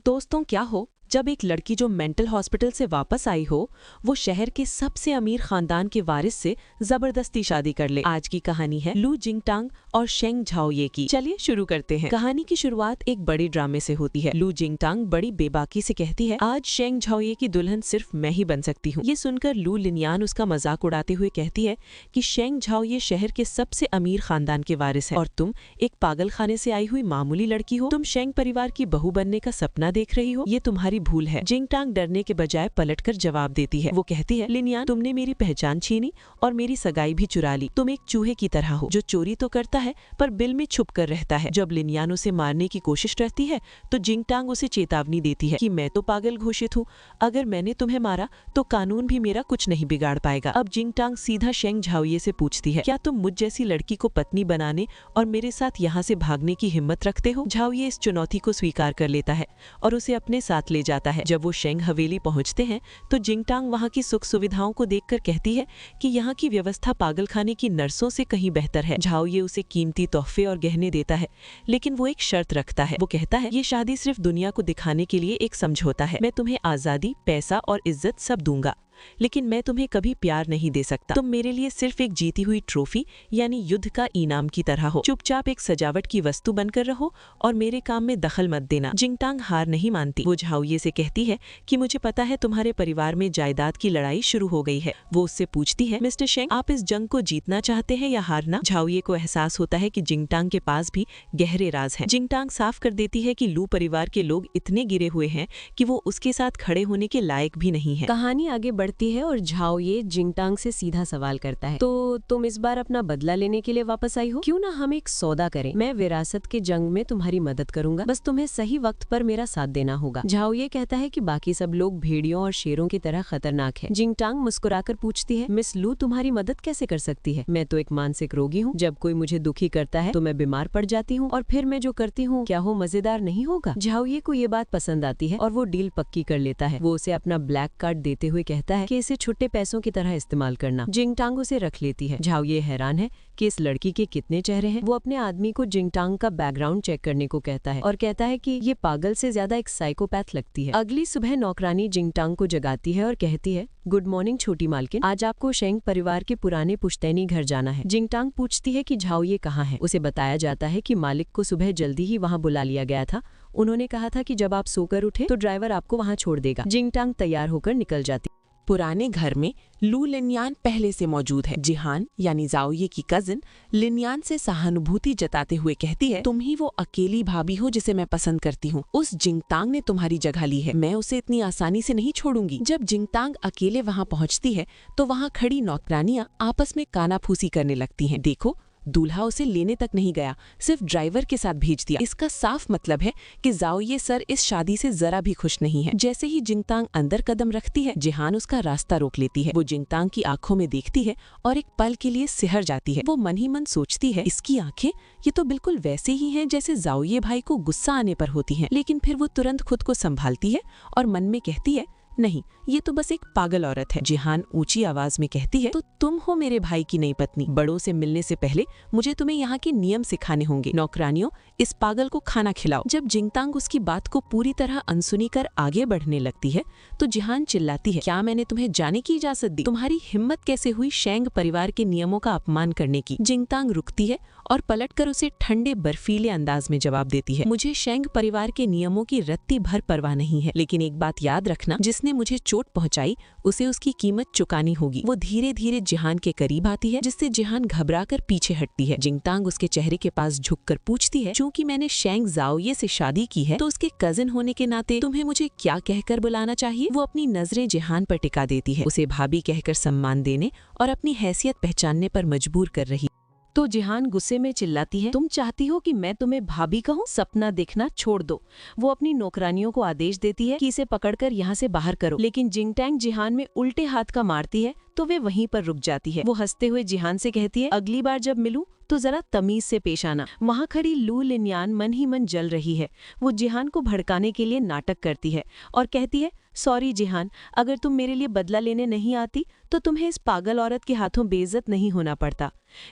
दोस्तों क्या हो, जब एक लड़की जो मेंटल हॉस्पिटल से वापस आई हो वो शहर के सबसे अमीर खानदान के वारिस से जबरदस्ती शादी कर ले। आज की कहानी है लू जिंगटांग और शेंग झाओये की। चलिए शुरू करते हैं। कहानी की शुरुआत एक बड़े ड्रामे से होती है। लू जिंगटांग बड़ी बेबाकी से कहती है, आज शेंग झाओये की दुल्हन सिर्फ मैं ही बन सकती हूँ। ये सुनकर लू लिनियान उसका मजाक उड़ाते हुए कहती है कि शेंग झाओये शहर के सबसे अमीर खानदान के वारिस है और तुम एक पागल खाने से आई हुई मामूली लड़की हो। तुम शेंग परिवार की बहू बनने का सपना देख रही हो, ये तुम्हारी भूल है। जिंगटांग डरने के बजाय पलटकर जवाब देती है। वो कहती है, लिनियान, तुमने मेरी पहचान छीनी और मेरी सगाई भी चुरा ली। तुम एक चूहे की तरह हो जो चोरी तो करता है पर बिल में छुप कर रहता है। जब लिनियान उसे मारने की कोशिश करती है तो जिंगटांग उसे चेतावनी देती है कि मैं तो पागल घोषित हूँ, अगर मैंने तुम्हें मारा तो कानून भी मेरा कुछ नहीं बिगाड़ पाएगा। अब जिंगटांग सीधा शेंग झाओये से पूछती है, क्या तुम मुझ जैसी लड़की को पत्नी बनाने और मेरे साथ यहाँ से भागने की हिम्मत रखते हो? झाओये इस चुनौती को स्वीकार कर लेता है और उसे अपने साथ ले जाता है। जब वो शेंग हवेली पहुंचते हैं तो जिंगटांग वहां की सुख सुविधाओं को देखकर कहती है कि यहाँ की व्यवस्था पागलखाने की नर्सों से कहीं बेहतर है। झाओये उसे कीमती तोहफे और गहने देता है, लेकिन वो एक शर्त रखता है। वो कहता है, ये शादी सिर्फ दुनिया को दिखाने के लिए एक समझौता है। मैं तुम्हें आजादी, पैसा और इज्जत सब दूंगा, लेकिन मैं तुम्हें कभी प्यार नहीं दे सकता। तुम मेरे लिए सिर्फ एक जीती हुई ट्रॉफी यानी युद्ध का इनाम की तरह हो। चुपचाप एक सजावट की वस्तु बनकर रहो और मेरे काम में दखल मत देना। जिंगटांग हार नहीं मानती। वो झाओये से कहती है कि मुझे पता है तुम्हारे परिवार में जायदाद की लड़ाई शुरू हो गई है। वो उससे पूछती है, मिस्टर शेंग, आप इस जंग को जीतना चाहते हैं या हारना? झाओये को एहसास होता है कि जिंगटांग के पास भी गहरे राज हैं। जिंगटांग साफ कर देती है कि लू परिवार के लोग इतने गिरे हुए हैं कि वो उसके साथ खड़े होने के लायक भी नहीं है। कहानी आगे बढ़ती है और झाओये जिंगटांग से सीधा सवाल करता है, तो तुम इस बार अपना बदला लेने के लिए वापस आई हो? क्यों ना हम एक सौदा करें? मैं विरासत के जंग में तुम्हारी मदद करूंगा, बस तुम्हें सही वक्त पर मेरा साथ देना होगा। झाओये कहता है कि बाकी सब लोग भेड़ियों और शेरों की तरह खतरनाक है। जिंगटांग मुस्कुराकर पूछती है, मिस लू तुम्हारी मदद कैसे कर सकती है? मैं तो एक मानसिक रोगी हूँ। जब कोई मुझे दुखी करता है तो मैं बीमार पड़ जाती हूँ और फिर मैं जो करती हूँ क्या वो मजेदार नहीं होगा? झाओये को ये बात पसंद आती है और वो डील पक्की कर लेता है। वो उसे अपना ब्लैक कार्ड देते हुए कहता है कि इसे छुट्टे पैसों की तरह इस्तेमाल करना। जिंगटांग उसे रख लेती है। झाओये हैरान है कि इस लड़की के कितने चेहरे हैं। वो अपने आदमी को जिंगटांग का बैकग्राउंड चेक करने को कहता है और कहता है कि ये पागल से ज्यादा एक साइकोपैथ लगती है। अगली सुबह नौकरानी जिंगटांग को जगाती है और कहती है, गुड मॉर्निंग छोटी मालकिन, आज आपको शेंग परिवार के पुराने पुश्तैनी घर जाना है। जिंगटांग पूछती है कि झाओये कहाँ है। उसे बताया जाता है कि मालिक को सुबह जल्दी ही वहाँ बुला लिया गया था। उन्होंने कहा था कि जब आप सोकर उठे तो ड्राइवर आपको वहाँ छोड़ देगा। जिंगटांग तैयार होकर निकल जाती। पुराने घर में लू लिनियान पहले से मौजूद है। जिहान यानी झाओये की कजिन लिनियान से सहानुभूति जताते हुए कहती है, तुम ही वो अकेली भाभी हो जिसे मैं पसंद करती हूँ। उस जिंगटांग ने तुम्हारी जगह ली है, मैं उसे इतनी आसानी से नहीं छोड़ूंगी। जब जिंगटांग अकेले वहाँ पहुँचती है तो वहाँ खड़ी नौकरानियां आपस में कानाफूसी करने लगती हैं। देखो, दूल्हा उसे लेने तक नहीं गया, सिर्फ ड्राइवर के साथ भेज दिया। इसका साफ मतलब है कि झाओये सर इस शादी से जरा भी खुश नहीं है। जैसे ही जिंगटांग अंदर कदम रखती है, जिहान उसका रास्ता रोक लेती है। वो जिंगटांग की आंखों में देखती है और एक पल के लिए सिहर जाती है। वो मन ही मन सोचती है, इसकी आंखें ये तो बिल्कुल वैसे ही हैं जैसे झाओये भाई को गुस्सा आने पर होती हैं। लेकिन फिर वो तुरंत खुद को संभालती है और मन में कहती है, नहीं, ये तो बस एक पागल औरत है। जिहान ऊंची आवाज में कहती है, तो तुम हो मेरे भाई की नई पत्नी। बड़ों से मिलने से पहले मुझे तुम्हें यहाँ के नियम सिखाने होंगे। नौकरानियों, इस पागल को खाना खिलाओ। जब जिंगटांग उसकी बात को पूरी तरह अनसुनी कर आगे बढ़ने लगती है तो जिहान चिल्लाती है, क्या मैंने तुम्हें जाने की इजाजत दी? तुम्हारी हिम्मत कैसे हुई शेंग परिवार के नियमों का अपमान करने की? जिंगटांग रुकती है और पलटकर उसे ठंडे बर्फीले अंदाज में जवाब देती है, मुझे शेंग परिवार के नियमों की रत्ती भर परवाह नहीं है, लेकिन एक बात याद रखना, जिसने मुझे चोट पहुंचाई उसे उसकी कीमत चुकानी होगी। वो धीरे धीरे जिहान के करीब आती है, जिससे जिहान घबराकर पीछे हटती है। जिंगटांग उसके चेहरे के पास झुककर पूछती है, चूंकि मैंने शेंग झाओये से शादी की है तो उसके कजिन होने के नाते तुम्हें मुझे क्या कहकर बुलाना चाहिए? वो अपनी नजरें जिहान पर टिका देती है, उसे भाभी कहकर सम्मान देने और अपनी हैसियत पहचानने पर मजबूर कर रही। तो जिहान गुस्से में चिल्लाती है, तुम चाहती हो कि मैं तुम्हें भाभी कहूँ? सपना देखना छोड़ दो। वो अपनी नौकरानियों को आदेश देती है कि इसे पकड़कर यहाँ से बाहर करो, लेकिन जिंगटांग जिहान में उल्टे हाथ का मारती है तो वे वहीं पर रुक जाती है। वो हंसते हुए जिहान से कहती है, अगली बार जब मिलूं तो जरा तमीज से पेश आना। वहाँ खड़ी लू लिनियान मन ही मन जल रही है। वो जिहान को भड़काने के लिए नाटक करती है और कहती है, सॉरी जिहान, अगर तुम मेरे लिए बदला लेने नहीं आती तो तुम्हें इस पागल औरत के हाथों बेइज्जत नहीं होना पड़ता।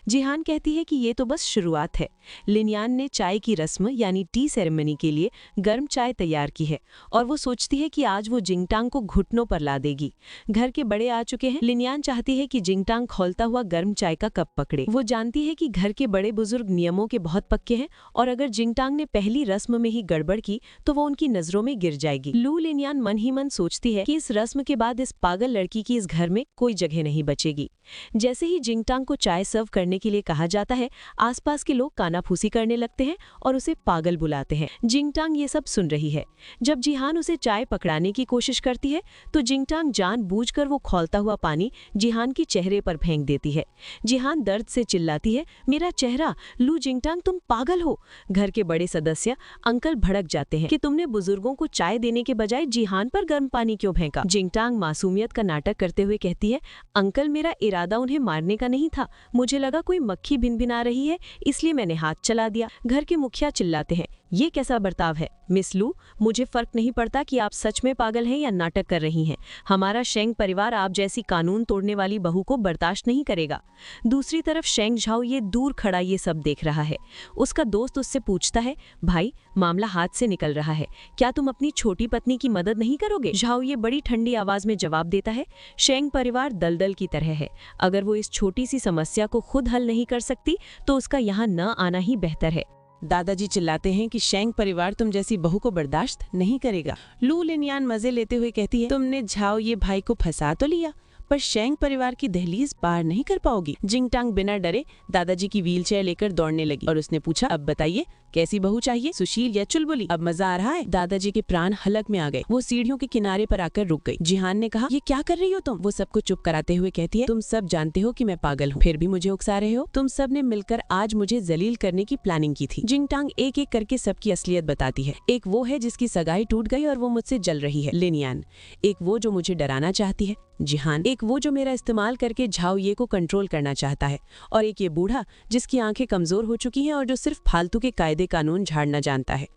जिहान कहती है कि ये तो बस शुरुआत है। लिनयान ने चाय की रस्म यानी टी सेरेमनी के लिए गर्म चाय तैयार की है और वो सोचती है कि आज वो जिंगटांग को घुटनों पर ला देगी। घर के बड़े आ चुके हैं। लिनयान चाहती है कि जिंगटांग खौलता हुआ गर्म चाय का कप पकड़े। वो जानती है कि घर के बड़े बुजुर्ग नियमों के बहुत पक्के हैं और अगर जिंगटांग ने पहली रस्म में ही गड़बड़ की तो वो उनकी नजरों में गिर जाएगी। लू लिनयान मन ही मन सोचती है कि इस रस्म के बाद इस पागल लड़की की इस घर में कोई जगह नहीं बचेगी। जैसे ही जिंगटांग को चाय सर्व करने के लिए कहा जाता है, आसपास के लोग कानाफूसी करने लगते हैं और उसे पागल बुलाते हैं। जिंगटांग ये सब सुन रही है। जब जिहान उसे चाय पकड़ाने की कोशिश करती है तो जिंगटांग जानबूझकर वो खौलता हुआ पानी जिहान के चेहरे पर फेंक देती है। जिहान दर्द से चिल्लाती है, मेरा चेहरा! लू जिंगटांग, तुम पागल हो। घर के बड़े सदस्य अंकल भड़क जाते हैं कि तुमने बुजुर्गों को चाय देने के बजाय जिहान पर गर्म पानी क्यों फेंका। जिंगटांग मासूमियत का नाटक करते हुए कहती है, अंकल, मेरा इरादा उन्हें मारने का नहीं था। मुझे लगा कोई मक्खी भिनभिना रही है, इसलिए मैंने हाथ चला दिया। घर के मुखिया चिल्लाते हैं, ये कैसा बर्ताव है मिस लू? मुझे फर्क नहीं पड़ता कि आप सच में पागल हैं या नाटक कर रही हैं। हमारा शेंग परिवार आप जैसी कानून तोड़ने वाली बहू को बर्दाश्त नहीं करेगा। दूसरी तरफ शेंग झाओ ये दूर खड़ा ये सब देख रहा है। उसका दोस्त उससे पूछता है, भाई, मामला हाथ से निकल रहा है, क्या तुम अपनी छोटी पत्नी की मदद नहीं करोगे? झाओ ये बड़ी ठंडी आवाज में जवाब देता है, शेंग परिवार दलदल की तरह है। अगर वो इस छोटी सी समस्या को खुद हल नहीं कर सकती तो उसका यहाँ न आना ही बेहतर है। दादाजी चिल्लाते हैं कि शेंग परिवार तुम जैसी बहू को बर्दाश्त नहीं करेगा। लू लिनयान मजे लेते हुए कहती है, तुमने झाओ ये भाई को फंसा तो लिया, पर शेंग परिवार की दहलीज पार नहीं कर पाओगी। जिंगटांग बिना डरे दादाजी की व्हीलचेयर लेकर दौड़ने लगी और उसने पूछा, अब बताइए कैसी बहू चाहिए, सुशील या चुलबुली? अब मजा आ रहा है? दादाजी के प्राण हलक में आ गए। वो सीढ़ियों के किनारे पर आकर रुक गई। जिहान ने कहा, ये क्या कर रही हो तुम? वो सबको चुप कराते हुए कहती है, तुम सब जानते हो कि मैं पागल हूँ, फिर भी मुझे उकसा रहे हो। तुम सब ने मिलकर आज मुझे जलील करने की प्लानिंग की थी। जिंगटांग एक एक करके सबकी असलियत बताती है। एक वो है जिसकी सगाई टूट गई और वो मुझसे जल रही है, लिनयान। एक वो जो मुझे डराना चाहती है, जिहान। एक वो जो मेरा इस्तेमाल करके झाओ ये को कंट्रोल करना चाहता है, और एक ये बूढ़ा जिसकी आंखें कमजोर हो चुकी हैं और जो सिर्फ फालतू के कायदे कानून झाड़ना जानता है।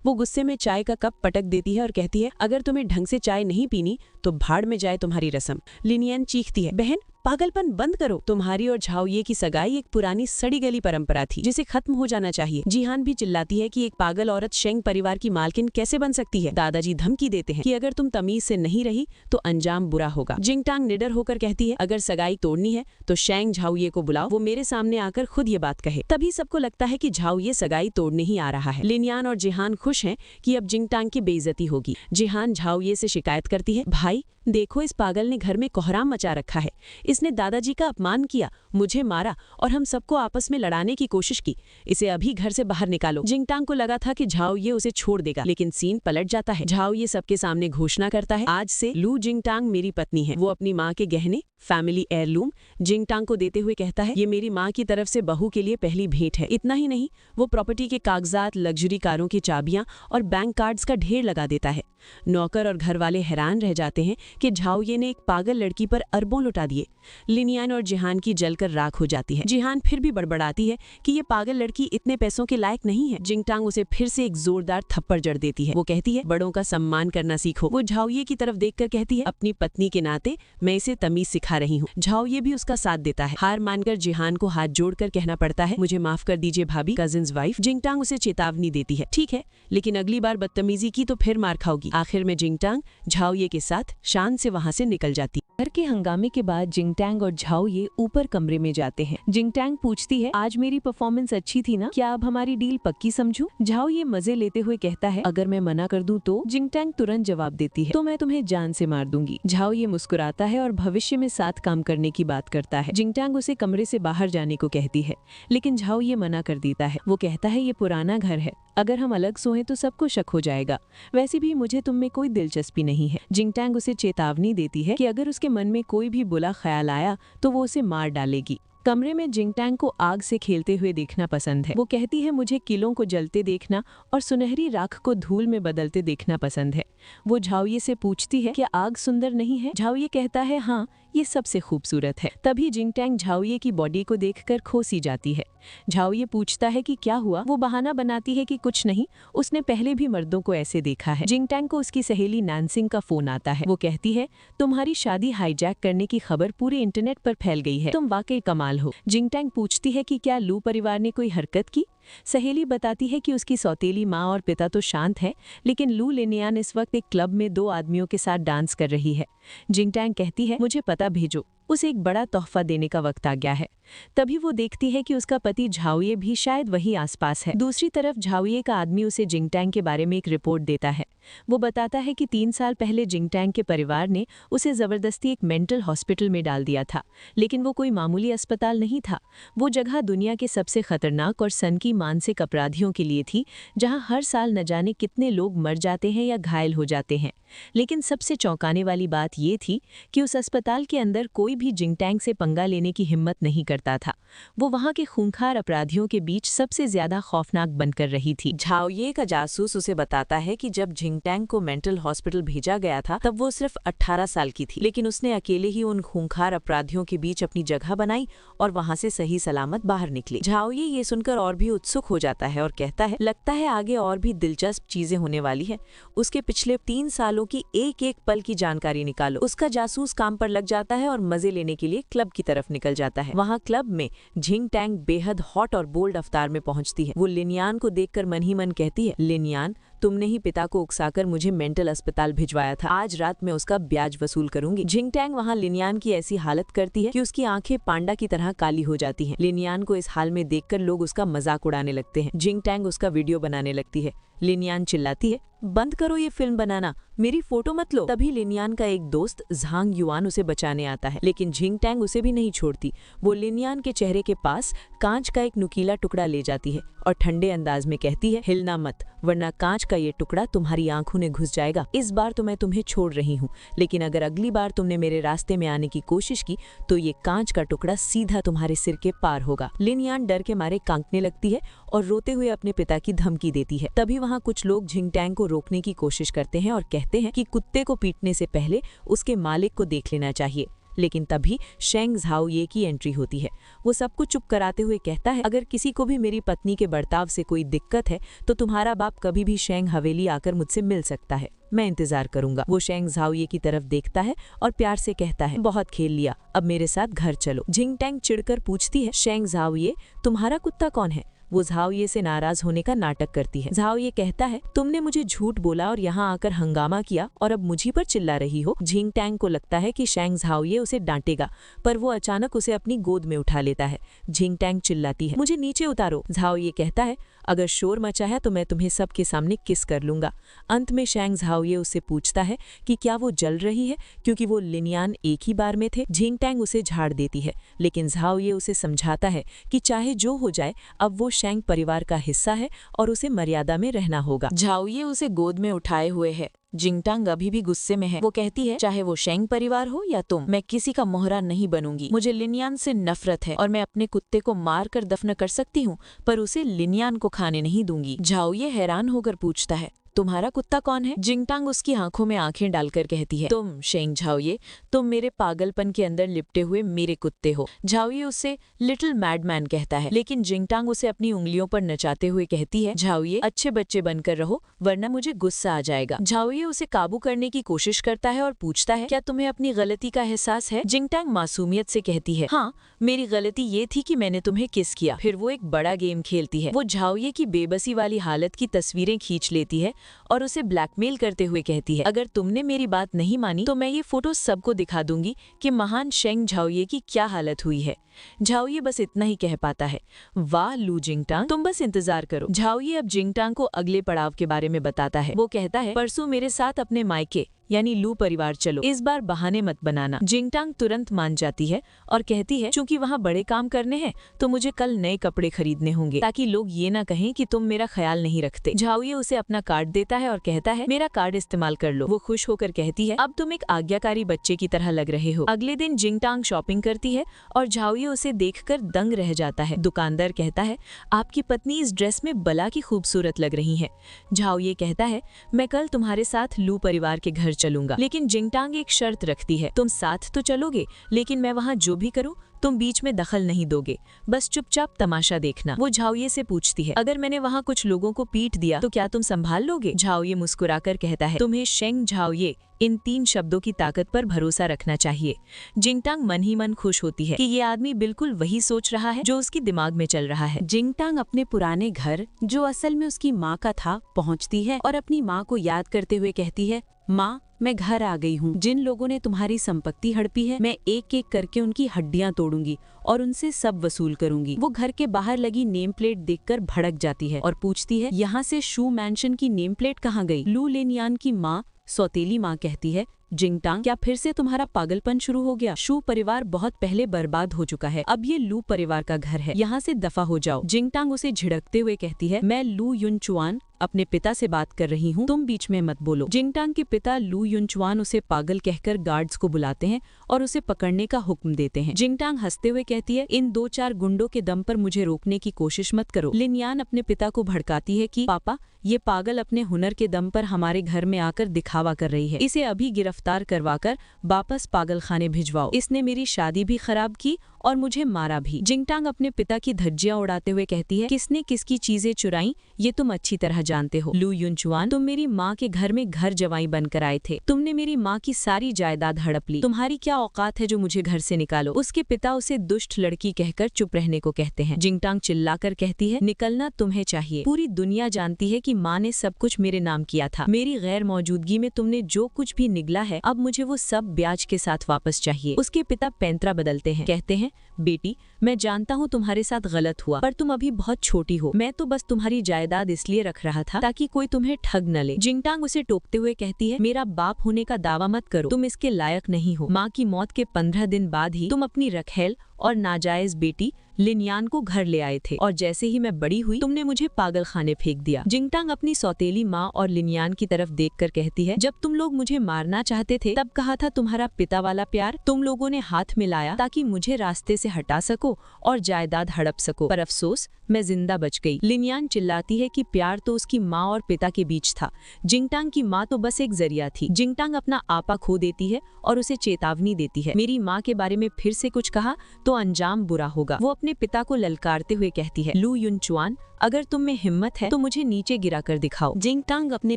वो गुस्से में चाय का कप पटक देती है और कहती है, अगर तुम्हें ढंग से चाय नहीं पीनी तो भाड़ में जाए तुम्हारी रस्म। लिनयान चीखती है, बहन, पागलपन बंद करो। तुम्हारी और झाओ ये की सगाई एक पुरानी सड़ी गली परंपरा थी जिसे खत्म हो जाना चाहिए। जिहान भी चिल्लाती है कि एक पागल औरत शेंग परिवार की मालकिन कैसे बन सकती है। दादाजी धमकी देते हैं कि अगर तुम तमीज से नहीं रही तो अंजाम बुरा होगा। जिंगटांग निडर होकर कहती है, अगर सगाई तोड़नी है तो शेंग झाओये को बुलाओ, वो मेरे सामने आकर खुद ये बात कहे। तभी सबको लगता है कि झाओये सगाई तोड़ने ही आ रहा है। लिनयान और जिहान खुश हैं कि अब जिंगटांग की बेइज्जती होगी। जिहान झाओये से शिकायत करती है, भाई देखो, इस पागल ने घर में कोहराम मचा रखा है। इसने दादाजी का अपमान किया, मुझे मारा और हम सबको आपस में लड़ाने की कोशिश की। इसे अभी घर से बाहर निकालो। जिंगटांग को लगा था कि झाओ ये उसे छोड़ देगा, लेकिन सीन पलट जाता है। झाओ ये सबके सामने घोषणा करता है, आज से लू जिंगटांग मेरी पत्नी है। वो अपनी माँ के गहने, फैमिली एयरलूम जिंगटांग को देते हुए कहता है, ये मेरी माँ की तरफ से बहू के लिए पहली भेंट है। इतना ही नहीं, वो प्रॉपर्टी के कागजात, लग्जरी कारों की चाबियां और बैंक कार्ड्स का ढेर लगा देता है। नौकर और घर वाले हैरान रह जाते हैं कि झाओये ने एक पागल लड़की पर अरबों लुटा दिए। लिनयान और जिहान की जलकर राख हो जाती है। जिहान फिर भी बड़बड़ाती है कि ये पागल लड़की इतने पैसों के लायक नहीं है। जिंगटांग उसे फिर से एक जोरदार थप्पड़ जड़ देती है। वो कहती है, बड़ों का सम्मान करना सीखो। वो झाओये की तरफ देखकर कहती है, अपनी पत्नी के नाते मैं इसे तमीज सिखा रही हूँ। झाओये भी उसका साथ देता है। हार मानकर जिहान को हाथ जोड़कर कहना पड़ता है, मुझे माफ कर दीजिए भाभी, कजिन्स वाइफ। जिंगटांग उसे चेतावनी देती है, ठीक है, लेकिन अगली बार बदतमीजी की तो फिर मार खाओगी। आखिर में जिंगटांग झाओये के साथ शान से वहाँ से निकल जाती। घर के हंगामे के बाद जिंगटांग और झाओये ऊपर कमरे में जाते हैं। जिंगटांग पूछती है, आज मेरी परफॉर्मेंस अच्छी थी ना? क्या अब हमारी डील पक्की समझूं? झाओये मजे लेते हुए कहता है, अगर मैं मना कर दूं तो? जिंगटांग तुरंत जवाब देती है, तो मैं तुम्हें जान से मार दूंगी। झाओये मुस्कुराता है और भविष्य में साथ काम करने की बात करता है। जिंगटांग उसे कमरे से बाहर जाने को कहती है, लेकिन झाओये मना कर देता है। वो कहता है, ये पुराना घर है, अगर हम अलग सोएं तो सबको शक हो जाएगा। वैसे भी मुझे तुम में कोई दिलचस्पी नहीं है। जिंगटांग उसे चेतावनी देती है कि अगर उसके मन में कोई भी बुरा ख्याल आया तो वो उसे मार डालेगी। कमरे में जिंगटैंग को आग से खेलते हुए देखना पसंद है। वो कहती है मुझे किलों को जलते देखना और सुनहरी राख को धूल में बदलते देखना पसंद है। वो झाओये से पूछती है क्या आग सुंदर नहीं है? झाओये कहता है हाँ, ये सबसे खूबसूरत है। तभी जिंगटैंग झाओये की बॉडी को देखकर खोसी जाती है। झाओये पूछता है कि क्या हुआ? वो बहाना बनाती है कि कुछ नहीं, उसने पहले भी मर्दों को ऐसे देखा है। जिंगटैंग को उसकी सहेली नैनसिंग का फोन आता है। वो कहती है तुम्हारी शादी हाईजैक करने की खबर पूरे इंटरनेट पर फैल गई है, तुम वाकई कमाल हो। जिंगटैंग पूछती है कि क्या लू परिवार ने कोई हरकत की? सहेली बताती है कि उसकी सौतेली माँ और पिता तो शांत है, लेकिन लू लिनियान इस वक्त एक क्लब में 2 आदमियों के साथ डांस कर रही है। जिंगटैंग कहती है मुझे पता भेजो, उसे एक बड़ा तोहफा देने का वक्त आ गया है। तभी वो देखती है कि उसका पति झाओये भी शायद वही आसपास है। दूसरी तरफ झाओये का आदमी उसे जिंगटैंग के बारे में एक रिपोर्ट देता है। वो बताता है कि 3 साल पहले जिंगटैंग के परिवार ने उसे जबरदस्ती एक मेंटल हॉस्पिटल में डाल दिया था, लेकिन वो कोई मामूली अस्पताल नहीं था। वो जगह दुनिया के सबसे खतरनाक और सनकी मानसिक अपराधियों के लिए थी, जहां हर साल न जाने कितने लोग मर जाते हैं या घायल हो जाते हैं। लेकिन सबसे चौंकाने वाली बात ये थी कि उस अस्पताल के अंदर कोई भी जिंगटैंग से पंगा लेने की हिम्मत नहीं करता था। वो वहां के खूंखार अपराधियों के बीच सबसे ज्यादा खौफनाक बनकर रही थी। झाओये का जासूस उसे बताता है कि जब जिंगटैंग को मेंटल हॉस्पिटल भेजा गया था तब वो सिर्फ 18 साल की थी, लेकिन उसने अकेले ही उन खूंखार अपराधियों के बीच अपनी जगह बनाई और वहां से सही सलामत बाहर निकली। झाओये ये सुनकर और भी उत्सुक हो जाता है और कहता है लगता है आगे और भी दिलचस्प चीजें होने वाली है। उसके पिछले 3 सालों की एक एक पल की जानकारी निकालो। उसका जासूस काम पर लग जाता है और मजे लेने के लिए क्लब की तरफ निकल जाता है। वहाँ क्लब में जिंगटैंग बेहद हॉट और बोल्ड अवतार में पहुंचती है। वो लिनियान को देखकर मन ही मन कहती है लिनियान, तुमने ही पिता को उकसाकर मुझे मेंटल अस्पताल भिजवाया था, आज रात में उसका ब्याज वसूल करूंगी। जिंगटैंग वहाँ लिनियान की ऐसी हालत करती है कि उसकी आंखें पांडा की तरह काली हो जाती हैं। लिनियान को इस हाल में देखकर लोग उसका मजाक उड़ाने लगते हैं। जिंगटैंग उसका वीडियो बनाने लगती है। लिनियान चिल्लाती है बंद करो ये फिल्म बनाना, मेरी फोटो मत लो। तभी लिनियान का एक दोस्त झांग युआन उसे बचाने आता है, लेकिन जिंगटैंग उसे भी नहीं छोड़ती। वो लिनियान के चेहरे के पास कांच का एक नुकीला टुकड़ा ले जाती है और ठंडे अंदाज में कहती है हिलना मत, वरना कांच का ये टुकड़ा तुम्हारी आंखों में घुस जाएगा। इस बार तो मैं तुम्हें छोड़ रही हूँ, लेकिन अगर अगली बार तुमने मेरे रास्ते में आने की कोशिश की तो ये कांच का टुकड़ा सीधा तुम्हारे सिर के पार होगा। लिनियान डर के मारे कांपने लगती है और रोते हुए अपने पिता की धमकी देती है। तभी वहाँ कुछ लोग जिंगटैंग को रोकने की कोशिश करते हैं और कहते हैं कि कुत्ते को पीटने से पहले उसके मालिक को देख लेना चाहिए। लेकिन तभी शेंग झाओये की एंट्री होती है। वो सबको चुप कराते हुए कहता है अगर किसी को भी मेरी पत्नी के बर्ताव से कोई दिक्कत है तो तुम्हारा बाप कभी भी शेंग हवेली आकर मुझसे मिल सकता है, मैं इंतजार करूंगा। वो शेंग झाओये की तरफ देखता है और प्यार से कहता है बहुत खेल लिया, अब मेरे साथ घर चलो। जिंगटैंग चिढ़कर पूछती है शेंग झाओये, तुम्हारा कुत्ता कौन है? वो झाओये से नाराज होने का नाटक करती है। झाओये कहता है तुमने मुझे झूठ बोला और यहाँ आकर हंगामा किया और अब मुझी पर चिल्ला रही हो। जिंगटैंग को लगता है कि शेंग झाओये उसे डांटेगा, पर वो अचानक उसे अपनी गोद में उठा लेता है। जिंगटैंग चिल्लाती है मुझे नीचे उतारो। झाओये कहता है अगर शोर मचा है तो मैं तुम्हें सबके सामने किस कर लूंगा। अंत में शेंग झाओये उससे पूछता है कि क्या वो जल रही है क्योंकि वो लिनियान एक ही बार में थे। जिंगटैंग उसे झाड़ देती है, लेकिन झाओये उसे समझाता है कि चाहे जो हो जाए अब वो शेंग परिवार का हिस्सा है और उसे मर्यादा में रहना होगा। झाओये उसे गोद में उठाए हुए है। जिंगटैंग अभी भी गुस्से में है। वो कहती है चाहे वो शेंग परिवार हो या तुम, मैं किसी का मोहरा नहीं बनूंगी। मुझे लिनियान से नफरत है और मैं अपने कुत्ते को मार कर दफन कर सकती हूँ, पर उसे लिनियान को खाने नहीं दूंगी। झाओये हैरान होकर पूछता है तुम्हारा कुत्ता कौन है? जिंगटैंग उसकी आंखों में आंखें डालकर कहती है तुम शेंग झाओये, तुम मेरे पागलपन के अंदर लिपटे हुए मेरे कुत्ते हो। झाओये उसे लिटिल मैडमैन कहता है, लेकिन जिंगटैंग उसे अपनी उंगलियों पर नचाते हुए कहती है झाओये अच्छे बच्चे बनकर रहो वरना मुझे गुस्सा आ जाएगा। झाओये उसे काबू करने की कोशिश करता है और पूछता है क्या तुम्हें अपनी गलती का एहसास है? जिंगटैंग मासूमियत से कहती है हाँ, मेरी गलती ये थी कि मैंने तुम्हें किस किया। फिर वो एक बड़ा गेम खेलती है। वो झाओये की बेबसी वाली हालत की तस्वीरें खींच लेती है और उसे ब्लैकमेल करते हुए कहती है अगर तुमने मेरी बात नहीं मानी तो मैं ये फोटो सबको दिखा दूंगी कि महान शेंग झाओये की क्या हालत हुई है। झाओये बस इतना ही कह पाता है वाह लू जिंगटैंग, तुम बस इंतजार करो। झाओये अब जिंगटैंग को अगले पड़ाव के बारे में बताता है। वो कहता है परसों मेरे साथ अपने मायके यानी लू परिवार चलो, इस बार बहाने मत बनाना। जिंगटांग तुरंत मान जाती है और कहती है चूंकि वहाँ बड़े काम करने हैं तो मुझे कल नए कपड़े खरीदने होंगे ताकि लोग ये ना कहें कि तुम मेरा ख्याल नहीं रखते। झाओये उसे अपना कार्ड देता है और कहता है मेरा कार्ड इस्तेमाल कर लो। वो खुश होकर कहती है अब तुम एक आज्ञाकारी बच्चे की तरह लग रहे हो। अगले दिन जिंगटांग शॉपिंग करती है और झाओये उसे देखकर दंग रह जाता है। दुकानदार कहता है आपकी पत्नी इस ड्रेस में बला की खूबसूरत लग रही है। झाओये कहता है मैं कल तुम्हारे साथ लू परिवार के घर चलूंगा, लेकिन जिंगटांग एक शर्त रखती है, तुम साथ तो चलोगे लेकिन मैं वहाँ जो भी करूँ तुम बीच में दखल नहीं दोगे, बस चुपचाप तमाशा देखना। वो झाओये से पूछती है अगर मैंने वहाँ कुछ लोगों को पीट दिया तो क्या तुम संभाल लोगे? झाओये मुस्कुराकर कहता है तुम्हें शेंग झाओये इन 3 शब्दों की ताकत पर भरोसा रखना चाहिए। जिंगटांग मन ही मन खुश होती है कि ये आदमी बिल्कुल वही सोच रहा है जो उसके दिमाग में चल रहा है। जिंगटांग अपने पुराने घर, जो असल में उसकी माँ का था, पहुँचती है और अपनी माँ को याद करते हुए कहती है माँ मैं घर आ गई हूँ। जिन लोगों ने तुम्हारी संपत्ति हड़पी है मैं एक एक करके उनकी हड्डियां तोड़ूंगी और उनसे सब वसूल करूंगी। वो घर के बाहर लगी नेम प्लेट देखकर भड़क जाती है और पूछती है यहाँ से शू मैंशन की नेम प्लेट कहाँ गई? लू लिनयान की माँ, सौतेली माँ, कहती है जिंगटांग क्या फिर से तुम्हारा पागलपन शुरू हो गया? शू परिवार बहुत पहले बर्बाद हो चुका है, अब ये लू परिवार का घर है, यहाँ से दफा हो जाओ। जिंगटांग उसे झिड़कते हुए कहती है मैं लू युनचुआन अपने पिता से बात कर रही हूँ, तुम बीच में मत बोलो। जिंगटांग के पिता लू युनचुआन उसे पागल कहकर गार्ड्स को बुलाते हैं और उसे पकड़ने का हुक्म देते हैं। जिंगटांग हंसते हुए कहती है इन 2-4 गुंडों के दम पर मुझे रोकने की कोशिश मत करो। लिनयान अपने पिता को भड़काती है कि पापा ये पागल अपने हुनर के दम पर हमारे घर में आकर दिखावा कर रही है, इसे अभी गिरफ्तार करवाकर वापस पागलखाने भिजवाओ। इसने मेरी शादी भी खराब की और मुझे मारा भी। जिंगटांग अपने पिता की धज्जियां उड़ाते हुए कहती है किसने किसकी चीजें चुराई ये तुम अच्छी तरह जानते हो। लू युनचुआन तुम मेरी माँ के घर में घर जवाई बनकर आए थे, तुमने मेरी माँ की सारी जायदाद हड़प ली, तुम्हारी क्या औकात है जो मुझे घर से निकालो? उसके पिता उसे दुष्ट लड़की कहकर चुप रहने को कहते हैं। जिंगटांग चिल्लाकर कहती है निकलना तुम्हें चाहिए, पूरी दुनिया जानती है कि माँ ने सब कुछ मेरे नाम किया था, मेरी गैर मौजूदगी में तुमने जो कुछ भी निगला है अब मुझे वो सब ब्याज के साथ वापस चाहिए। उसके पिता पैंतरा बदलते हैं, कहते हैं बेटी मैं जानता हूँ तुम्हारे साथ गलत हुआ पर तुम अभी बहुत छोटी हो, मैं तो बस तुम्हारी जायदाद इसलिए रख रहा था ताकि कोई तुम्हें ठग न ले। जिंगटांग उसे टोकते हुए कहती है मेरा बाप होने का दावा मत करो, तुम इसके लायक नहीं हो। माँ की मौत के 15 दिन बाद ही तुम अपनी रखेल और नाजायज बेटी लिनयान को घर ले आए थे और जैसे ही मैं बड़ी हुई तुमने मुझे पागल खाने फेंक दिया। जिंगटांग अपनी सौतेली माँ और लिनयान की तरफ देखकर कहती है जब तुम लोग मुझे मारना चाहते थे तब कहा था तुम्हारा पिता वाला प्यार तुम लोगों ने हाथ मिलाया ताकि मुझे रास्ते से हटा सको और जायदाद हड़प सको, पर अफसोस मैं जिंदा बच गई। लिनयान चिल्लाती है कि प्यार तो उसकी माँ और पिता के बीच था, जिंगटांग की माँ तो बस एक जरिया थी। जिंगटांग अपना आपा खो देती है और उसे चेतावनी देती है मेरी माँ के बारे में फिर से कुछ कहा तो अंजाम बुरा होगा। वो अपने पिता को ललकारते हुए कहती है लू युनचुआन अगर तुम में हिम्मत है तो मुझे नीचे गिरा कर दिखाओ। जिंगटांग अपने